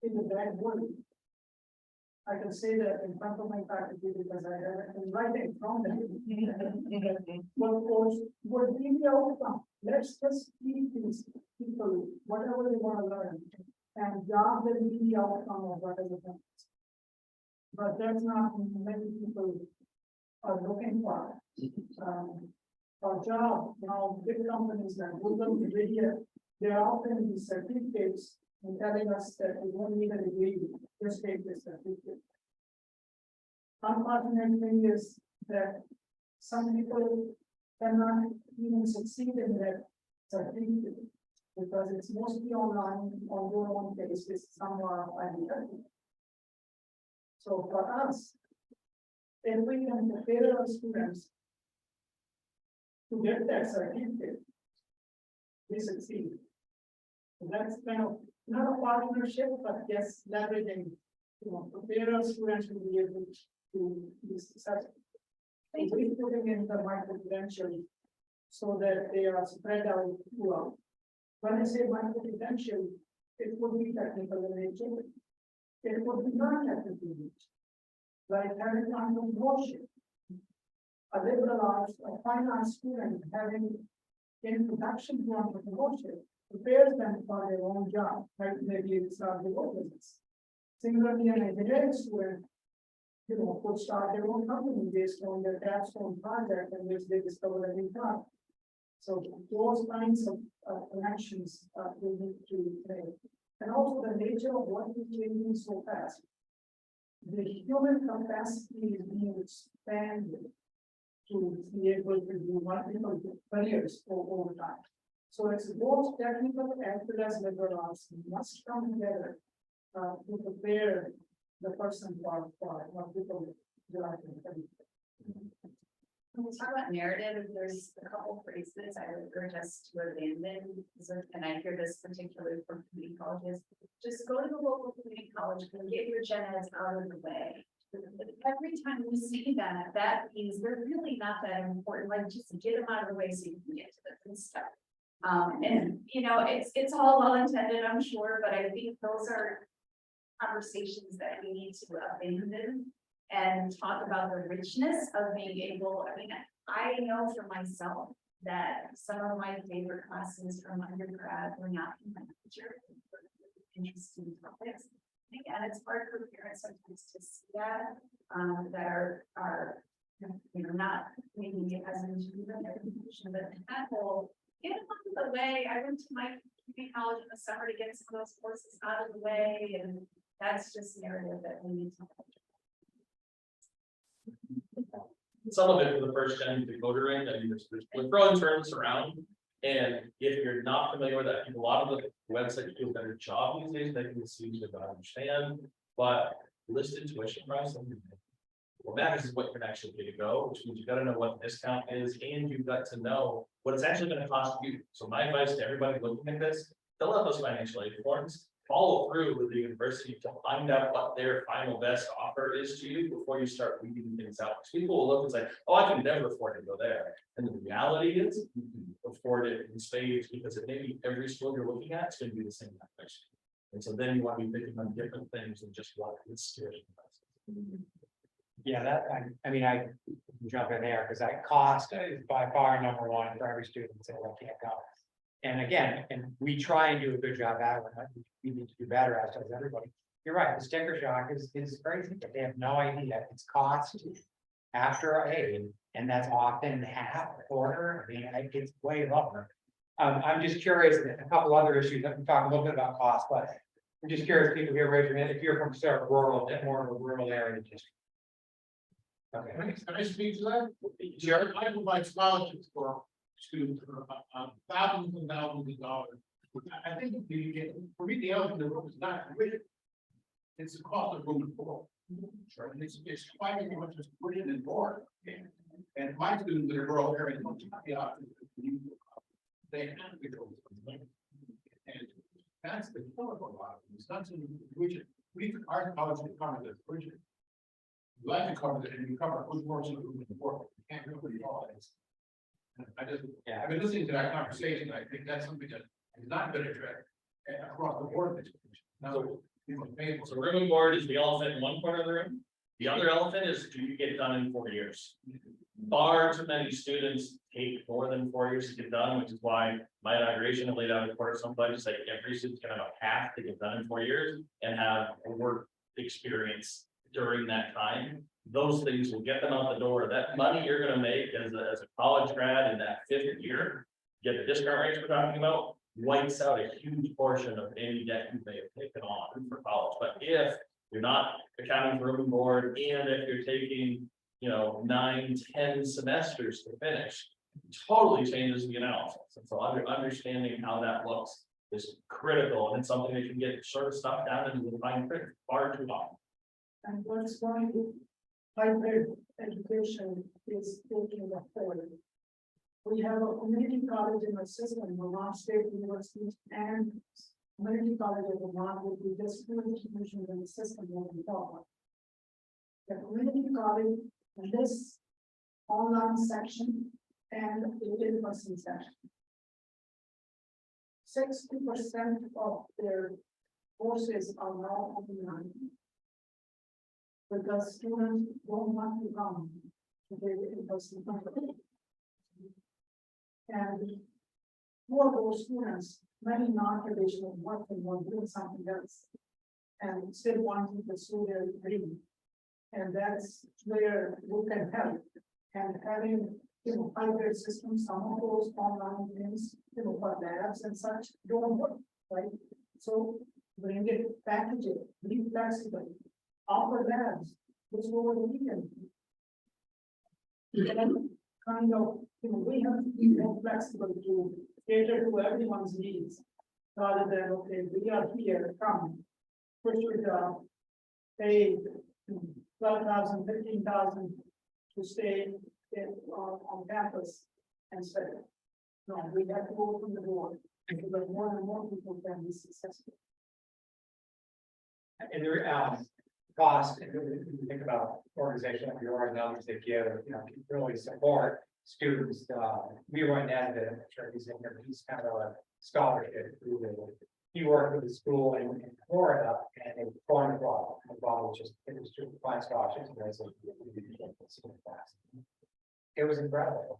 is a bad word. I can say that in front of my faculty because I have it in writing from them. Workforce would be the outcome. Let's just keep these people, whatever they want to learn, and job will be the outcome of whatever happens. But that's not many people are looking for. For job, now big companies like Google, Nvidia, they are offering these certificates and telling us that we don't need a degree, just take this certificate. Unfortunate thing is that some people cannot even succeed in that certificate because it's mostly online on your own basis, somewhere online. So for us, if we can prepare our students to get that certificate, we succeed. So that's kind of not a partnership, but yes, leveraging, prepare our students to be able to be successful. And we putting in the micro-credential so that they are spread out throughout. When I say micro-credential, it would be technical in nature. It would be non-technical in nature. Like having entrepreneurship. A liberal arts, a fine arts student having introduction to entrepreneurship prepares them for their own job, like maybe start their own business. Similarly, an engineering student, could start their own company based on their capstone project in which they discover a new product. So those kinds of connections we need to make. And also the nature of what is changing so fast. The human capacity is being expanded to be able to do multiple careers over time. So it's both technical as well as liberal arts must come together to prepare the person for what people like. When we talk about narrative, there's a couple phrases I would urge us to abandon, and I hear this particularly from community colleges. Just go to the local community college and get your gen eds out of the way. Every time we see that, that means they're really not that important, like just get them out of the way so you can get to the good stuff. And it's all well intended, I'm sure, but I think those are conversations that we need to abandon and talk about the richness of being able, I know for myself that some of my favorite classes from undergrad were not in my major, interesting topics. And it's hard for parents sometimes to see that, that are not maybe as into the education, but that whole get them out of the way. I went to my community college in the summer to get some of those courses out of the way, and that's just narrative that we need to. Some of it for the first gen decoder ring, we're throwing terms around. And if you're not familiar with that, a lot of the websites do a better job these days, they can see you to understand, but listed tuition price. What matters is what you're gonna actually pay to go, which means you gotta know what the discount is, and you've got to know what it's actually gonna cost you. So my advice to everybody looking at this, fill out those financial aid forms, follow through with the university to find out what their final best offer is to you before you start reading things out. Because people will look and say, oh, I can never afford to go there. And the reality is you can afford it in spades because it may be every school you're looking at, it's going to be the same. And so then you want to be thinking on different things than just what it's tuition. Yeah, I mean, I can jump in there, because that cost is by far number one for every student, so they can't go. And again, and we try and do a good job at it, we need to do better, as does everybody. You're right, the sticker shock is crazy, but they have no idea its cost after a aid, and that's often half, a quarter, I mean, it's way lower. I'm just curious, a couple other issues, that we talked a little bit about cost, but I'm just curious, people here, raise your hand, if you're from sort of rural, more of a rural area, just. Okay. Can I speak to that? Sure. I provide scholarships for students for thousands and thousands of dollars. I think for me, the elephant in the room is not tuition. It's the cost of room and board. Sure. And it's quite as much as put in and board. And my students that are rural areas, don't have the option to they have to go. And that's the killer for a lot of them. It's not so tuition. Our college is covered the tuition. You like to cover it and you cover who's more so who's important. You can't really all that. I just, Yeah. I've been listening to that conversation. I think that's something that is not been addressed across the board. No, So room and board is the elephant in one corner of the room. The other elephant is, do you get it done in 4 years? Far too many students take more than 4 years to get done, which is why my inauguration, I laid out a quarter some budgets, like every student's gonna have a path to get done in 4 years and have a work experience during that time. Those things will get them out the door. That money you're gonna make as a college grad in that 5th year, get the discount rates we're talking about, wipes out a huge portion of any debt you may have taken on for college. But if you're not accounting for room and board, and if you're taking, 9-10 semesters to finish, it totally changes the analysis. And so understanding how that looks is critical, and it's something that can get sort of stuff down into the fine print far too long. And what's going to hybrid education is taking the forward. We have a community college in our system, Vermont State University, and community college of Vermont will be just two institutions in the system moving forward. The community college lists online section and the in-person section. 60% of their courses are now online. Because students don't want to come to the in-person conference. And for those students, many non-traditional working or doing something else. And still wanting to pursue their dream. And that's where we can help. And having, hybrid systems, some of those online things, for labs and such, don't work, right? So bring it, package it, be flexible. Offer labs, which over the weekend. And kind of, we have to be more flexible to cater to everyone's needs. Rather than, okay, we are here, come, push your job, pay 12,000, 15,000 to stay on campus and say, no, we have to open the door, so that more and more people can be successful. And there, cost, and when you think about organizations like yours and others that give, really support students, we run that, he's kind of a scholarship. He worked with the school in Florida, and they formed a ball. The ball was just, it was to find scholarships. It was incredible.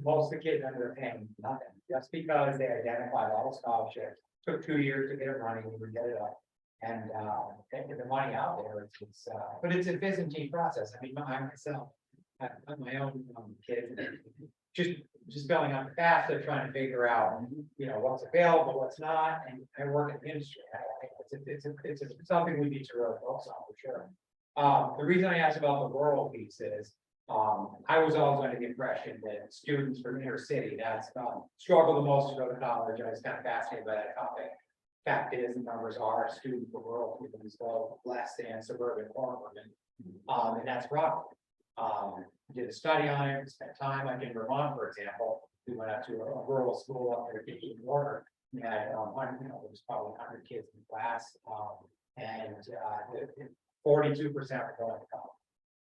Most of the kids ended up paying nothing, just because they identified all the scholarships. Took 2 years to get it running, we would get it up. And get the money out there, but it's a Byzantine process. I mean, I myself, I have my own kids, just going on fast, they're trying to figure out, what's available, what's not, and I work in the industry. It's something we need to really focus on for sure. The reason I asked about the rural piece is, I was always under the impression that students from inner city, that's struggle the most to go to college. I was kind of fascinated by that topic. Fact is, the numbers are students from rural communities go less than suburban or urban, and that's wrong. Did a study on it, spent time, like in Vermont, for example, we went out to a rural school up there in Water. We had, there was probably 100 kids in class, and 42% were going to college.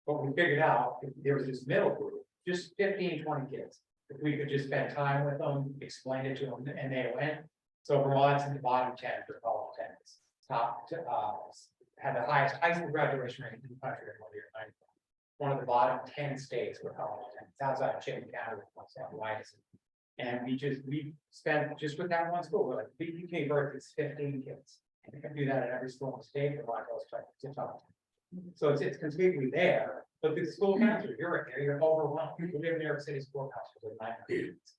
But we figured out there was this middle group, just 15, 20 kids. If we could just spend time with them, explain it to them, and they went. So Vermont's in the bottom 10 for college attendance, had the highest high school graduation rate in the country in 1 year. One of the bottom 10 states with college attendance, outside of Chittenden County, why is it? And we spent just with that one school, we're like, we gave birth to 15 kids. And you can do that at every school in the state, but like, it's tough. So it's completely there, but the school counselor, you're right there, you're overwhelmed. People live in New York City school counselors with 900 kids.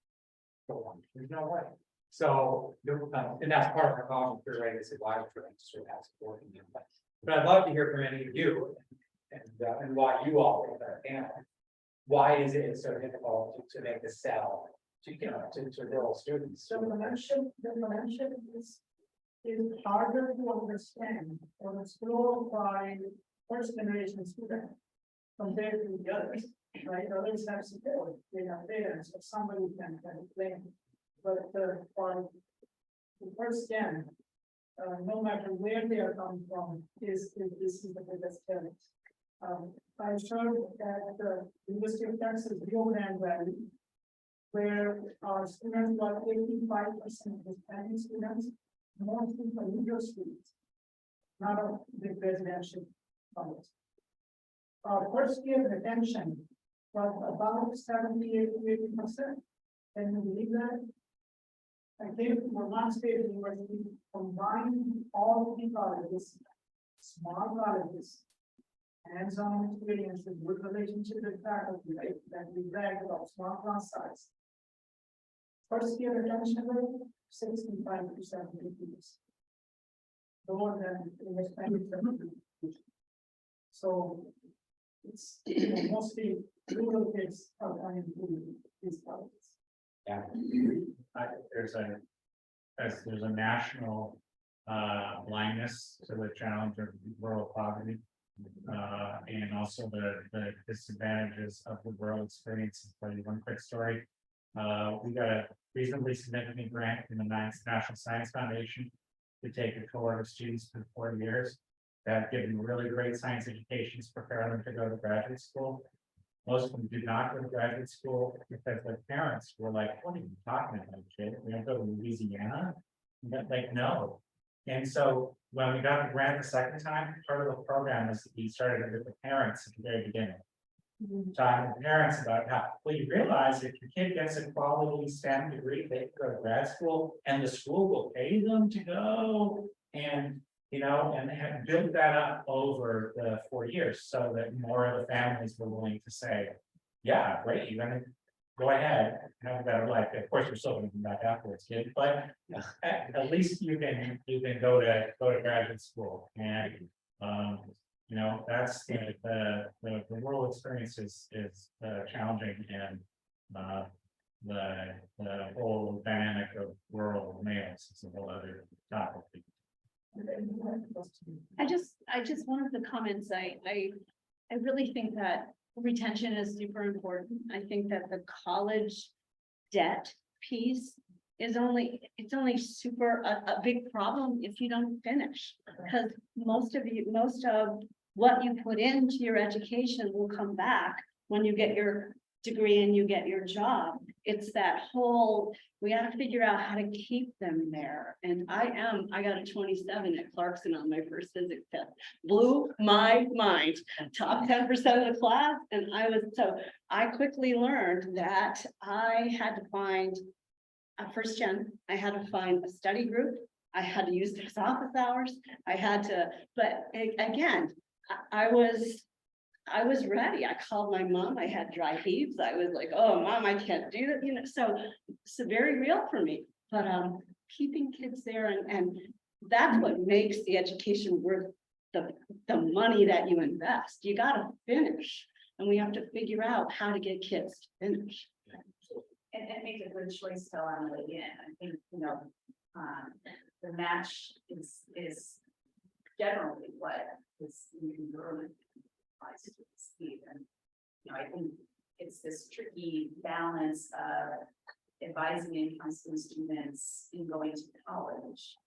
There's no way. So, and that's part of our college career, right, is advisory for them to sort of have support. But I'd love to hear from any of you and why you all think that, and why is it so difficult to make the sell to, to rural students? So the mention is harder to understand or explore by first generation students compared to the others, right? Others have support, they have parents, or somebody can explain. But for the first gen, no matter where they are coming from, this is the biggest challenge. I showed at the University of Texas Rio Grande Valley, where our students were 85% Hispanic students, mostly from Negro students, not of the residential college. Our first year retention was about 78 to 80%. Can you believe that? I came to Vermont State University, combined all three colleges, small colleges, hands-on experience with good relationship with faculty, right, that we bragged about small class size. First year retention rate, 65% increase. Lower than in the Spanish. So it's mostly rural kids are coming to these colleges. Yeah. There's a national blindness to the challenge of rural poverty. And also the disadvantages of the rural experience. I'll tell you one quick story. We got a reasonably significant grant from the National Science Foundation to take a cohort of students for 4 years that give them really great science educations, prepare them to go to graduate school. Most of them did not go to graduate school because their parents were like, what are you talking about, kid? We're gonna go to Louisiana? Like, no. And so when we got the grant the second time, part of the program was we started with the parents at the very beginning. Talking to parents about how, well, you realize if your kid gets a quality STEM degree, they can go to grad school and the school will pay them to go. And and have built that up over the 4 years so that more of the families were willing to say, yeah, great, you're gonna go ahead, have a better life. Of course, you're still gonna come back afterwards, kid, but at least you can go to graduate school. And that's the rural experience is challenging, and the whole dynamic of rural males is a whole other topic. I just one of the comments, I really think that retention is super important. I think that the college debt piece is only super a big problem if you don't finish. Because most of what you put into your education will come back when you get your degree and you get your job. It's that whole, we got to figure out how to keep them there. And I got a 27 at Clarkson on my first physics test. Blew my mind. Top 10% of the class. And I quickly learned that I had to find a first gen. I had to find a study group. I had to use those office hours. But again, I was ready. I called my mom. I had dry heaves. I was like, oh, Mom, I can't do that. So it's very real for me. But keeping kids there and that's what makes the education worth the money that you invest. You got to finish. And we have to figure out how to get kids to finish. And make a good choice still on the way in. I think, the match is generally what is really applies to Steve. And I think it's this tricky balance of advising income students in going to college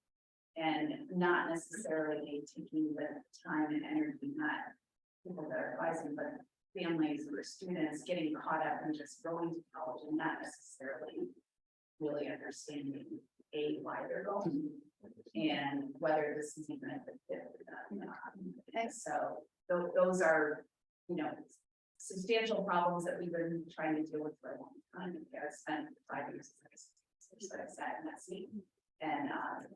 and not necessarily taking the time and energy, not people that are advising, but families or students getting caught up in just going to college and not necessarily really understanding why they're going. And whether this is even a good fit for them or not. And so those are, you know, substantial problems that we've been trying to deal with for a long time. I've spent 5 years as I sat in that seat. And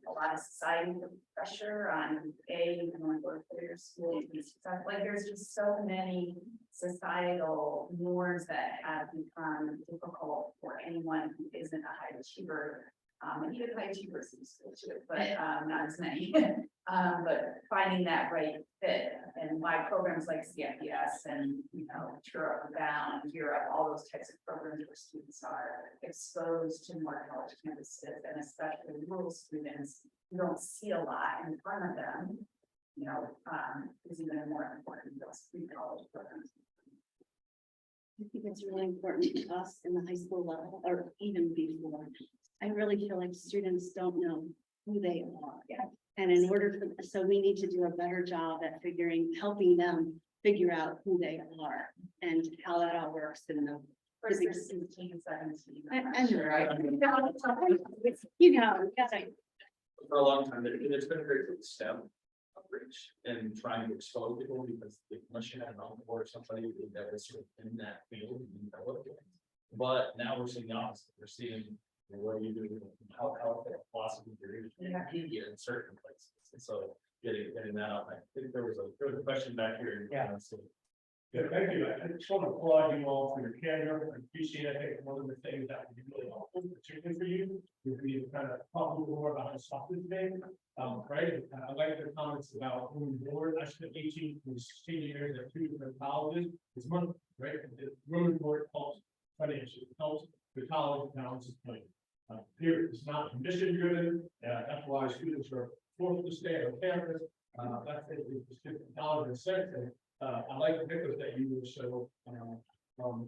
a lot of society pressure on you want to go to your school and stuff. Like there's just so many societal norms that have become difficult for anyone who isn't a high achiever. And even high achievers in school too, but not as many. But finding that right fit and why programs like CFDS and, you know, True Up and Bound, Gear Up, all those types of programs where students are exposed to more college campuses and especially rural students who don't see a lot in front of them, you know, is even more important than those pre-college programs. I think it's really important to us in the high school level or even before. I really feel like students don't know who they are. Yeah. And in order for, so we need to do a better job at helping them figure out who they are and how that all works in the. First, they're 16, 17. And Sure, I- you know, yes, For a long time, there's been a great deal of STEM outreach and trying to expose people because unless you had an uncle or somebody that was sort of in that field. You know, but now we're seeing the opposite. We're seeing what you do, how philosophy degrees in certain places. And so getting that out. I think there was a question back here. Yeah. So, Yeah, thank you. I just want to applaud you all for your candor. I appreciate it. I think one of the things that would be really helpful, particularly for you, would be to kind of talk a little more about how soft this thing. Right, I like the comments about moving forward. I spent 18 to 16 years at 2 different colleges. It's money, right? Moving forward helps financially, helps the college balance its money. Here, it's not mission driven. That's why students are forced to stay on campus. That's the knowledge and sense. I like the Nicholas that you were so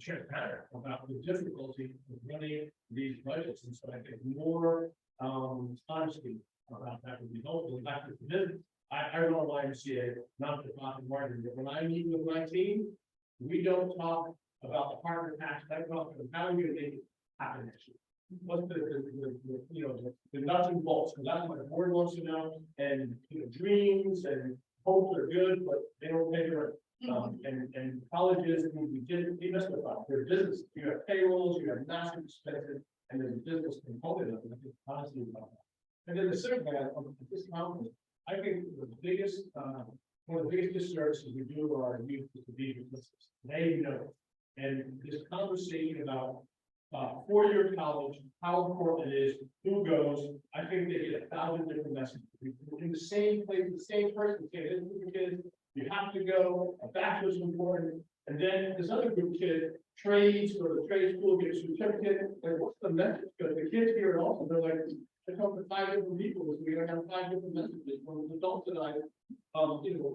transparent about the difficulty of running these budgets, and so I think more honesty about that would be helpful. Back to the business, I run a YMCA, not the profit margin, but when I meet with my team, we don't talk about the partner tax. I talk about how we're going to make it happen next year. What's the nuts and bolts, because that's what the board wants to know, and dreams and hopes are good, but they don't pay the rent. And colleges, we didn't demystify, they're business, you have payrolls, you have massive expenses, and there's a business component of it, I think honestly about that. And then the second thing, at this conference, I think the biggest, one of the biggest disservices we do to our youth is to be businesses. They know, and this conversation about 4-year college, how important it is, who goes, I think they get 1,000 different messages. We're in the same place, the same person, okay, this is the kid, you have to go, a bachelor's is important, and then this other group of kids, trades, or the trade school gets a certificate, like, what's the message? Because the kids here also, they're like, they come to 5 different people, we're gonna have 5 different messages, from the adults that I,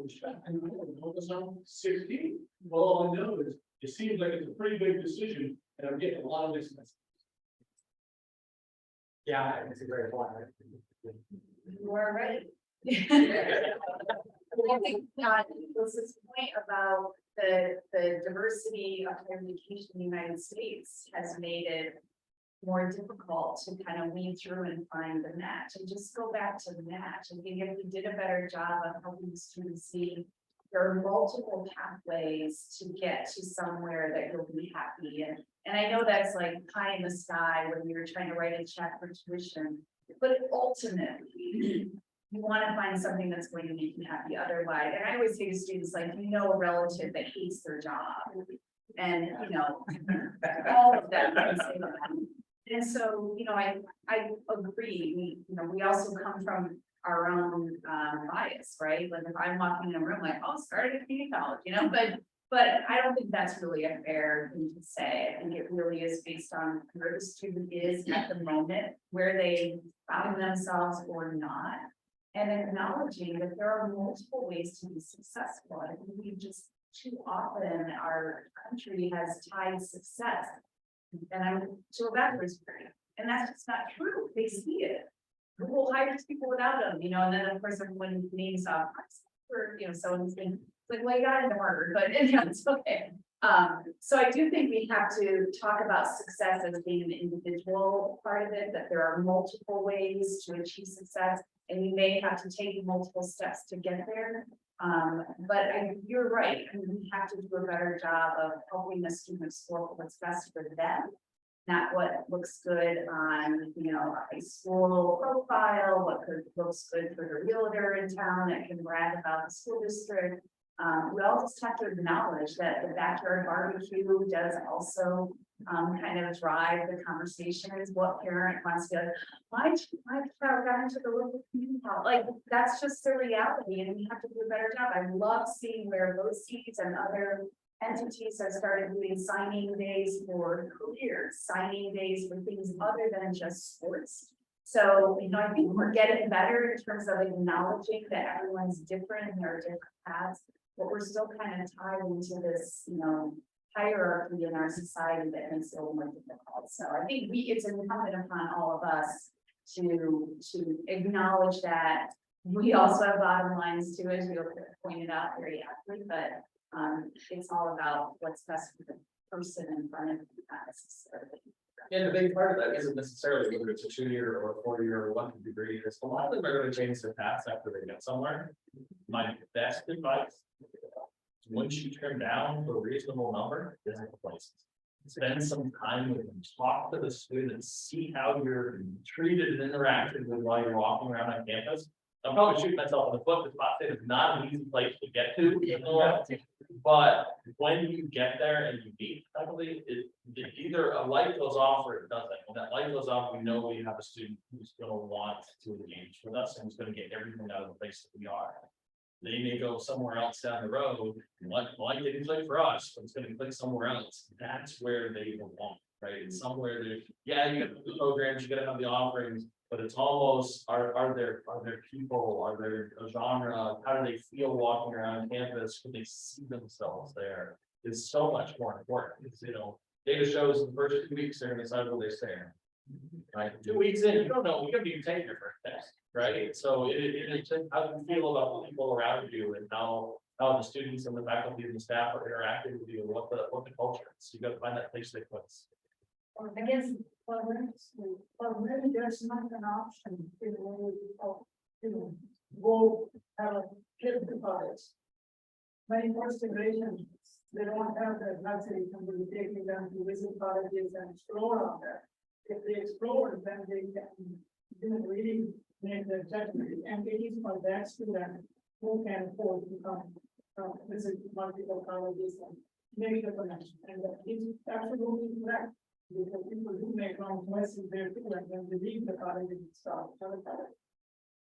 respect, and I'm 16, well, all I know is, it seems like it's a pretty big decision, and I'm getting a lot of this message. Yeah, it's a great point. You are right. I think Melissa's point about the diversity of higher education in the United States has made it more difficult to kind of weed through and find the match. And just go back to the match. I think if we did a better job of helping students see there are multiple pathways to get to somewhere that you'll be happy. And I know that's like pie in the sky when you're trying to write a check for tuition, but ultimately you want to find something that's going to make you happy otherwise. And I always say to students, like, you know, a relative that hates their job, and all of them can say that. And so, I agree. We also come from our own bias, right? Like if I'm walking in a room like, oh, start at community college, but I don't think that's really a fair thing to say. I think it really is based on where the student is at the moment, where they found themselves or not, and acknowledging that there are multiple ways to be successful. I think we just too often our country has tied success and I'm to a bachelor's degree, and that's just not true. They see it. Google hires people without them, and then of course everyone names off or someone's been like, well, you got into Harvard, but it's okay. So I do think we have to talk about success as being an individual part of it, that there are multiple ways to achieve success. And you may have to take multiple steps to get there. You're right, I mean, we have to do a better job of helping the students explore what's best for them. Not what looks good on, you know, a high school profile, looks good for the realtor in town that can brag about the school district. We all just have to acknowledge that the backyard barbecue does also kind of drive the conversation is what parent wants to, my child got into the local community hall, like, that's just the reality, and we have to do a better job. I love seeing where those seats and other entities have started doing signing days for careers, signing days for things other than just sports. So, you know, I think we're getting better in terms of acknowledging that everyone's different and there are different paths, but we're still kind of tied into this, you know, hierarchy in our society that makes it a little more difficult. So I think it's incumbent upon all of us to acknowledge that we also have bottom lines too, as you pointed out very aptly, but it's all about what's best for the person in front of you, not necessarily. And the big part of that isn't necessarily whether it's a 2-year or a 4-year or 1 degree, is a lot of them are gonna change their paths after they get somewhere. My best advice, once you turn down a reasonable number, visit the places. Spend some time with them, talk to the students, see how you're treated and interacted with while you're walking around on campus. I'm probably shooting myself in the foot, because Pot State is not an easy place to get to. But when you get there and you meet faculty, it either a light goes off or it doesn't. When that light goes off, we know we have a student who's gonna want to engage with us and who's gonna get everything out of the place that we are. They may go somewhere else down the road, like didn't click for us, but it's gonna click somewhere else. That's where they belong, right? It's somewhere there, yeah, you got the programs, you gotta have the offerings, but it's almost, are there people, are there a genre, how do they feel walking around campus, can they see themselves there? Is so much more important, because, you know, data shows in the first 2 weeks, they're gonna decide where they stand. Right, 2 weeks in, you don't know, you haven't even taken your first test, right? So it is, how do you feel about the people around you and how the students and the faculty and the staff are interacting with you, what the culture is, you gotta find that place they put. I guess, for many, there's not an option, you know, go have a trip to college. Many first generations, they don't have that luxury, somebody taking them to visit colleges and explore on that. If they explore, then they can really make their judgment, and it is for that student who can afford to come visit multiple colleges and make the connection, and that is absolutely correct. Because people do make wrong choices there too, and then they leave the college and start other college.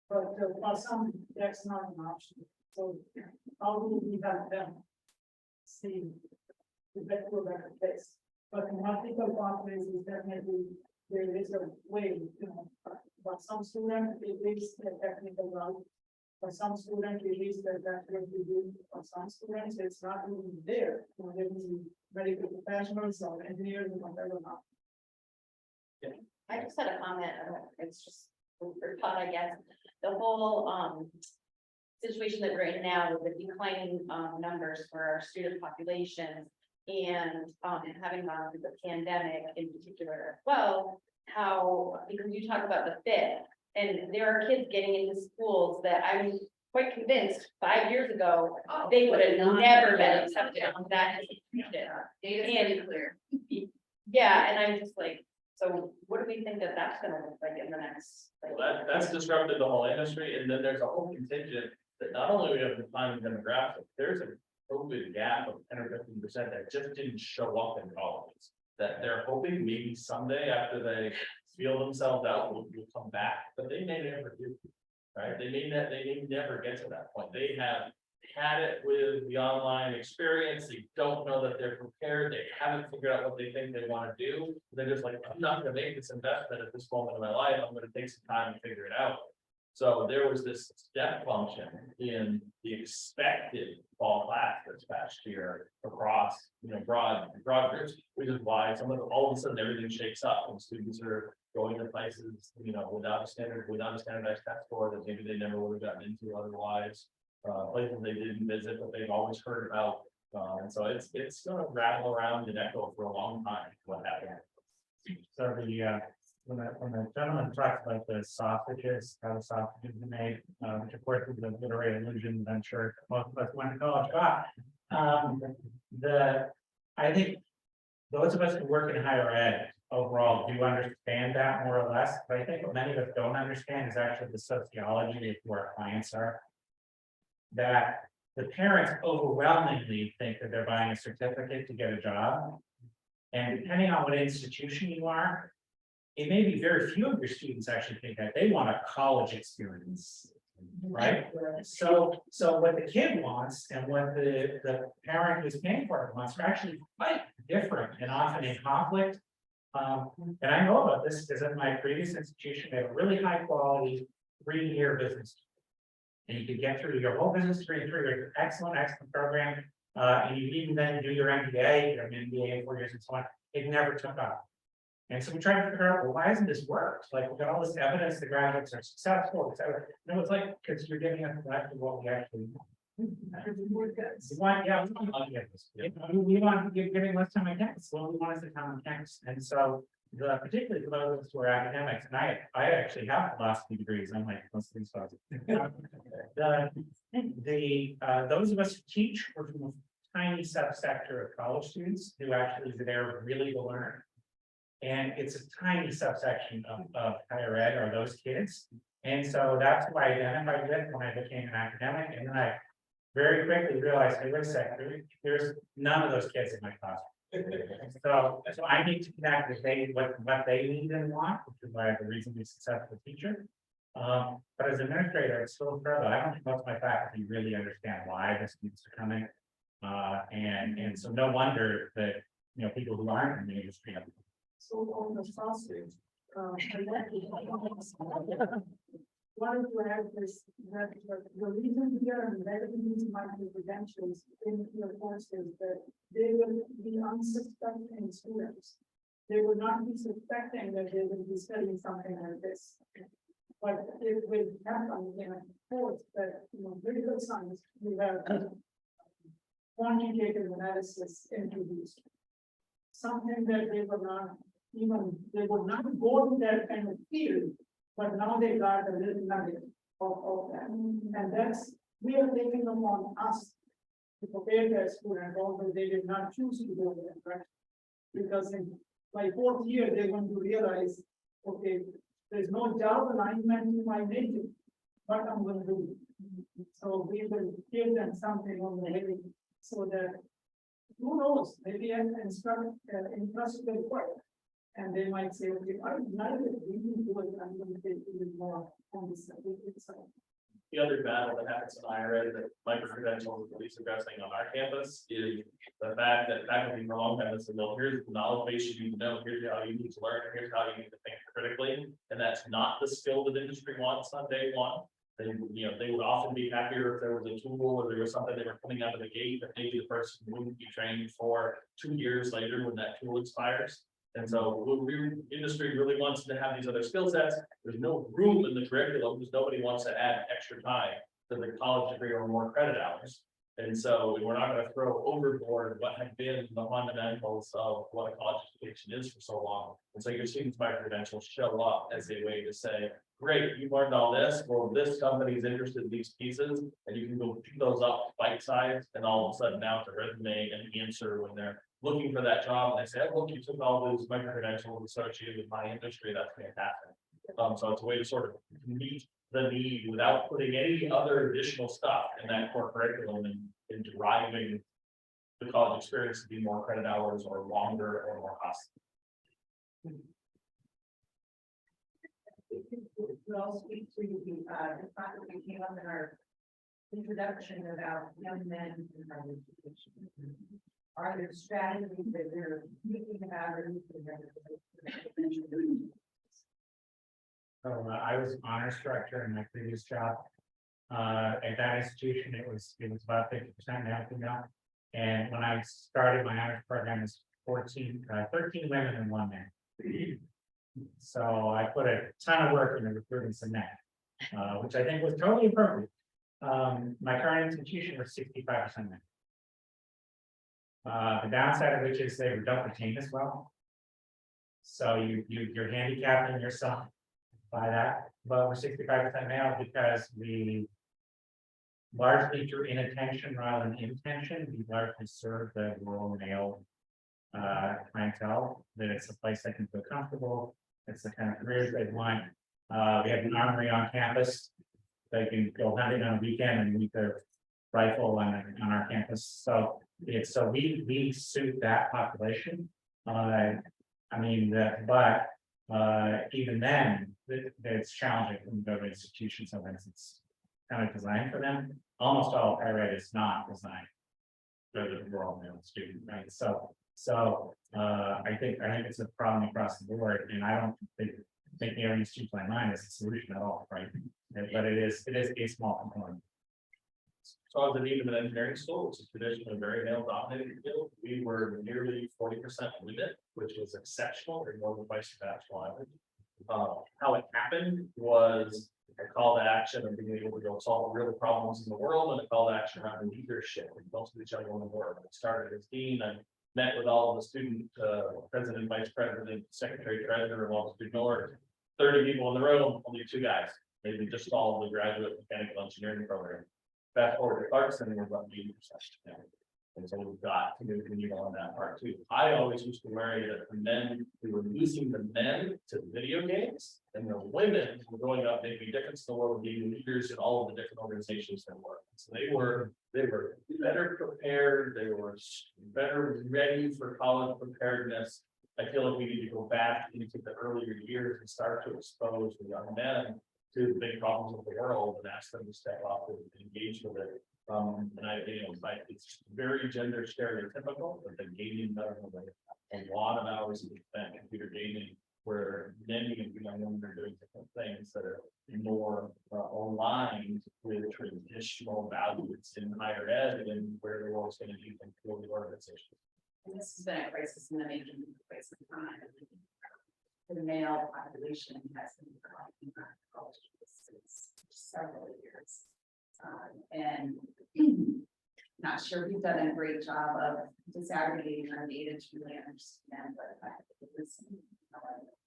But for some, that's not an option. So how do we help them see the better place? But in multiple pathways is definitely, there is a way, you know, but some students, it is the technical route. For some students, it is the what we do. For some students, it's not even there. You know, there is medical professionals or engineers and whatever not. I just had a comment, it's just for Todd, I guess, the whole situation that we're in now with the declining numbers for our student population. And having gone through the pandemic in particular as well, how, because you talk about the fit, and there are kids getting into schools that I was quite convinced 5 years ago, they would have never been accepted on that. Data is clear. Yeah, and I'm just like, so what do we think that that's gonna look like in the next? Like, Well, that's disrupted the whole industry, and then there's a whole contingent that not only we have a declining demographic, there's a COVID gap of 10 or 15% that just didn't show up in colleges. That they're hoping maybe someday after they feel themselves out, will come back, but they may never do. Right, they may never get to that point. They have had it with the online experience, they don't know that they're prepared, they haven't figured out what they think they want to do. They're just like, I'm not gonna make this investment at this moment in my life, I'm gonna take some time to figure it out. So there was this step function in the expected fall class this past year across, you know, broad groups, which is why all of a sudden everything shakes up and students are going to places, you know, without a standardized test score that maybe they never would have gotten into otherwise. Places they didn't visit, but they've always heard about. And so it's gonna rattle around and echo for a long time, what happened. So when the gentleman talks about the sausages, how the sausages are made, which of course is a literary allusion, that I'm sure most of us went to college got. I think those of us who work in higher ed overall do understand that more or less, but I think what many of us don't understand is actually the sociology of who our clients are. That the parents overwhelmingly think that they're buying a certificate to get a job. And depending on what institution you are, it may be very few of your students actually think that they want a college experience. Right? So what the kid wants and what the parent who's paying for it wants are actually quite different and often in conflict. And I know about this because at my previous institution, they have a really high quality 3-year business. And you can get through your whole business degree through your excellent program. And you even then do your MBA, your MBA in 4 years and so on. It never took off. And so we tried to figure out, well, why isn't this worked? Like, we've got all this evidence the graduates are successful, et cetera. No, it's like, because you're giving us exactly what we actually want. We want, yeah, we want to get this. We want to give giving less time on campus. Well, we want us to time on campus. And so particularly for those of us who are academics, and I actually have philosophy degrees, unlike most of these folks. Those of us who teach are from a tiny subsector of college students who actually are there really to learn. And it's a tiny subsection of higher ed are those kids. And so that's who I identified with when I became an academic. And then I very quickly realized, hey, wait a second, there's none of those kids in my classroom. So I need to connect with what they need and want, which is why I have a reasonably successful teacher. But as an administrator, it's still further. I don't think most of my faculty really understand why this needs to come in. And so no wonder that people who aren't in the industry. So on the sausage, wanted to add this, that the reason here and these micro-credentials in your courses, that they will be unsuspecting students. They will not be suspecting that they will be studying something like this. But it will happen in a course that, critical science, we have quantitative analysis introduced. Something that they were not they would not go to that kind of field, but now they got a little nugget of that. And we are taking upon us to prepare their student, although they did not choose to go there, right? Because in my 4th year, they're going to realize, okay, there's no job alignment in my major, what I'm going to do. So we will give them something on the way so that, who knows, maybe an interested work. And they might say, okay, I'm not really do it, I'm going to take even more on this. The other battle that happens in higher ed that micro-credentials is at least addressing on our campus is the fact that faculty for a long time has said, well, here's the knowledge base you need to know, here's how you need to learn, here's how you need to think critically. And that's not the skill that industry wants on day one. They would often be happier if there was a tool or there was something they were putting out of the gate that maybe the person wouldn't be trained for 2 years later when that tool expires. And so industry really wants to have these other skill sets. There's no room in the curriculum because nobody wants to add extra time to the college degree or more credit hours. And so we're not going to throw overboard what have been the fundamentals of what a college education is for so long. And so your students' micro-credentials show up as a way to say, great, you learned all this, well, this company is interested in these pieces, and you can go pick those up bite-sized, and all of a sudden now it's a resume and an answer when they're looking for that job, and they say, oh, look, you took all those micro-credentials associated with my industry, that's fantastic. So it's a way to sort of meet the need without putting any other additional stuff in that core curriculum and driving the college experience to be more credit hours or longer or more costly. We'll all speak to the fact that we came up in our introduction about young men in higher education. Are there strategies that they're thinking about or So I was honors director in my previous job. At that institution, it was about 50% now female. And when I started my honors program, it was 13 women and 1 man. So I put a ton of work into recruiting some men, which I think was totally appropriate. My current institution was 65% men. The downside of which is they don't retain as well. So you're handicapping yourself by that, but we're 65% male because we largely through inattention rather than intention, we largely serve the rural male clientele, that it's a place they can feel comfortable, it's the kind of careers they want. We have an armory on campus. They can go hunting on a weekend and meet their rifle on our campus, so we suit that population. I mean, but even then, it's challenging when you go to institutions, sometimes it's kind of designed for them. Almost all higher ed is not designed for the rural male student, right? So I think it's a problem across the board, and I don't think thinking of these 2.9 is a solution at all, right? But it is a small component. So I was in even an engineering school, which is traditionally a very male dominated field. We were nearly 40% women, which was exceptional, or more than twice the national average. How it happened was a call to action of being able to go solve real problems in the world, and a call to action around leadership and most of each other in the world. It started as dean and met with all of the student president, vice president, secretary, treasurer of all the student orgs. 30 people in the room, only 2 guys. Maybe just all of the graduate mechanical engineering program. Fast forward to Clarkson, we're about 80%. And so we've got to continue on that part too. I always used to worry that the men, we were losing the men to video games, and the women were going up making a difference in the world, being leaders in all of the different organizations they were. So they were better prepared, they were better ready for college preparedness. I feel like we need to go back into the earlier years and start to expose the young men to the big problems of the world and ask them to step up and engage with it. And it's very gender stereotypical, but the gaming medical, a lot of hours of spent computer gaming, where many of the young women are doing different things that are more aligned with traditional values in higher ed and where the world's going to be in the organization. And this has been a crisis in the making for quite some time. The male population has been declining since several years. And not sure we've done a great job of disaggregating our data to really understand what it is.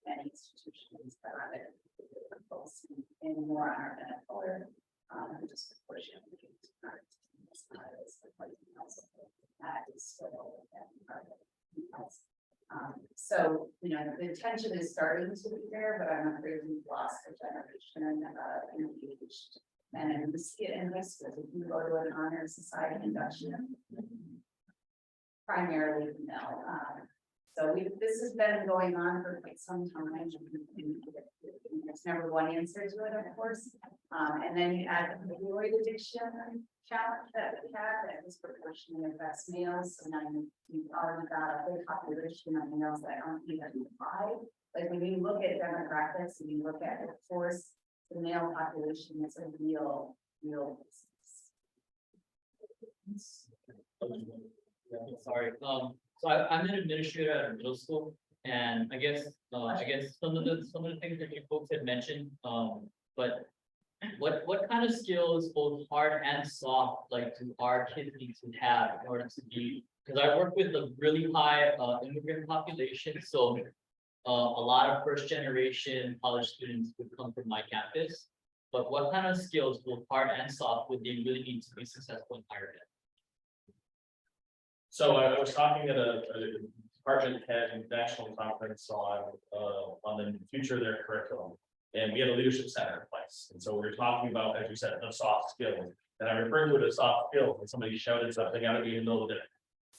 Many institutions that are focusing in more on our benefit, just unfortunately, that is still. So, the tension is starting to be there, but I'm afraid we've lost a generation of engaged men in the high school. If you go to an honor society induction, primarily male. So this has been going on for quite some time. There's never one answer to it, of course. And then you add the opioid addiction challenge that we have that disproportionately affects males. And then you've already got a whole population of males that aren't even applied. Like when you look at demographics and you look at workforce, the male population is a real. Sorry, so I'm an administrator at a middle school, and I guess some of the things that you folks had mentioned, but what kind of skills, both hard and soft, like do our kids need to have in order to be, because I work with a really high immigrant population, so a lot of first generation college students would come from my campus, but what kind of skills, both hard and soft, would they really need to be successful in higher ed? So I was talking at a department head national conference on the future of their curriculum. And we had a leadership center in place. And so we were talking about, as you said, the soft skills. And I referred to it as soft skills, and somebody shouted something out at me in the middle of the day.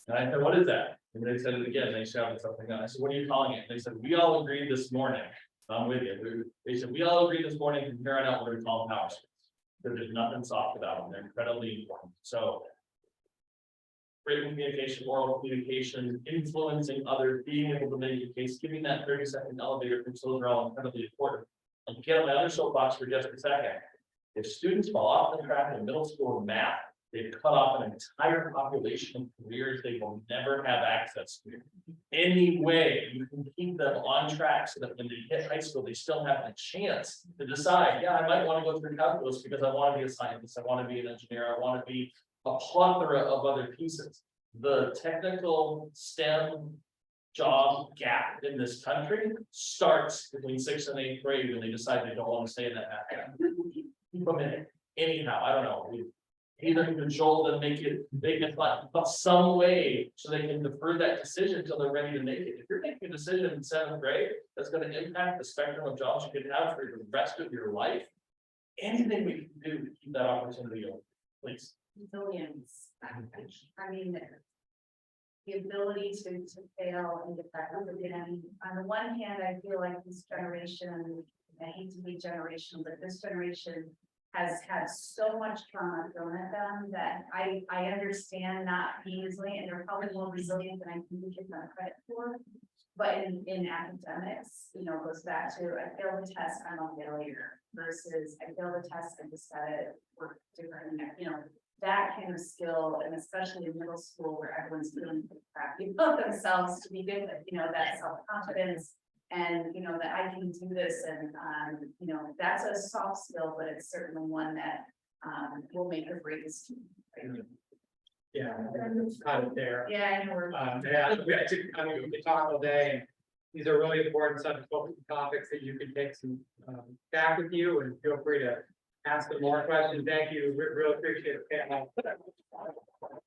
And I said, what is that? And they said it again, they shouted something out. I said, what are you calling it? And they said, we all agreed this morning. I'm with you. They said, we all agreed this morning from here on out, we're going to call them power skills. Because there's nothing soft about them. They're incredibly important. So written communication, oral communication, influencing others, being able to make a case, giving that 30-second elevator pitch, those are all incredibly important. And to get on my other soapbox for just a second, if students fall off the track in middle school math, they've cut off an entire population of careers they will never have access to. Any way you can keep them on track so that when they hit high school, they still have a chance to decide, yeah, I might want to go through calculus because I want to be a scientist, I want to be an engineer, I want to be a plethora of other pieces. the technical STEM job gap in this country starts between 6th and 8th grade when they decide they don't want to stay in that math gap. Keep 'em in it. Anyhow, I don't know. Either control them, make it, they can find some way so they can defer that decision until they're ready to make it. If you're making a decision in 7th grade, that's gonna impact the spectrum of jobs you could have for the rest of your life. Anything we can do to keep that opportunity open, please. Resilience. I mean, the ability to fail and get back up again. On the one hand, I feel like this generation, I hate to be generational, but this generation has had so much trauma thrown at them that I understand not being resilient, and they're probably more resilient than I can give them credit for. But in academics, you know, it goes back to, I failed the test, I'm a failure, versus I failed the test, I just gotta work different, you know. That kind of skill, and especially in middle school where everyone's feeling crappy about themselves, to begin with, you know, that self-confidence. And, you know, that I can do this, and, you know, that's a soft skill, but it's certainly one that, will make or break us. Yeah, it's kind of there. Yeah, I know we're. Yeah, we could talk all day, and these are really important subject topics that you can take some, back with you, and feel free to ask them more questions. Thank you, really appreciate it.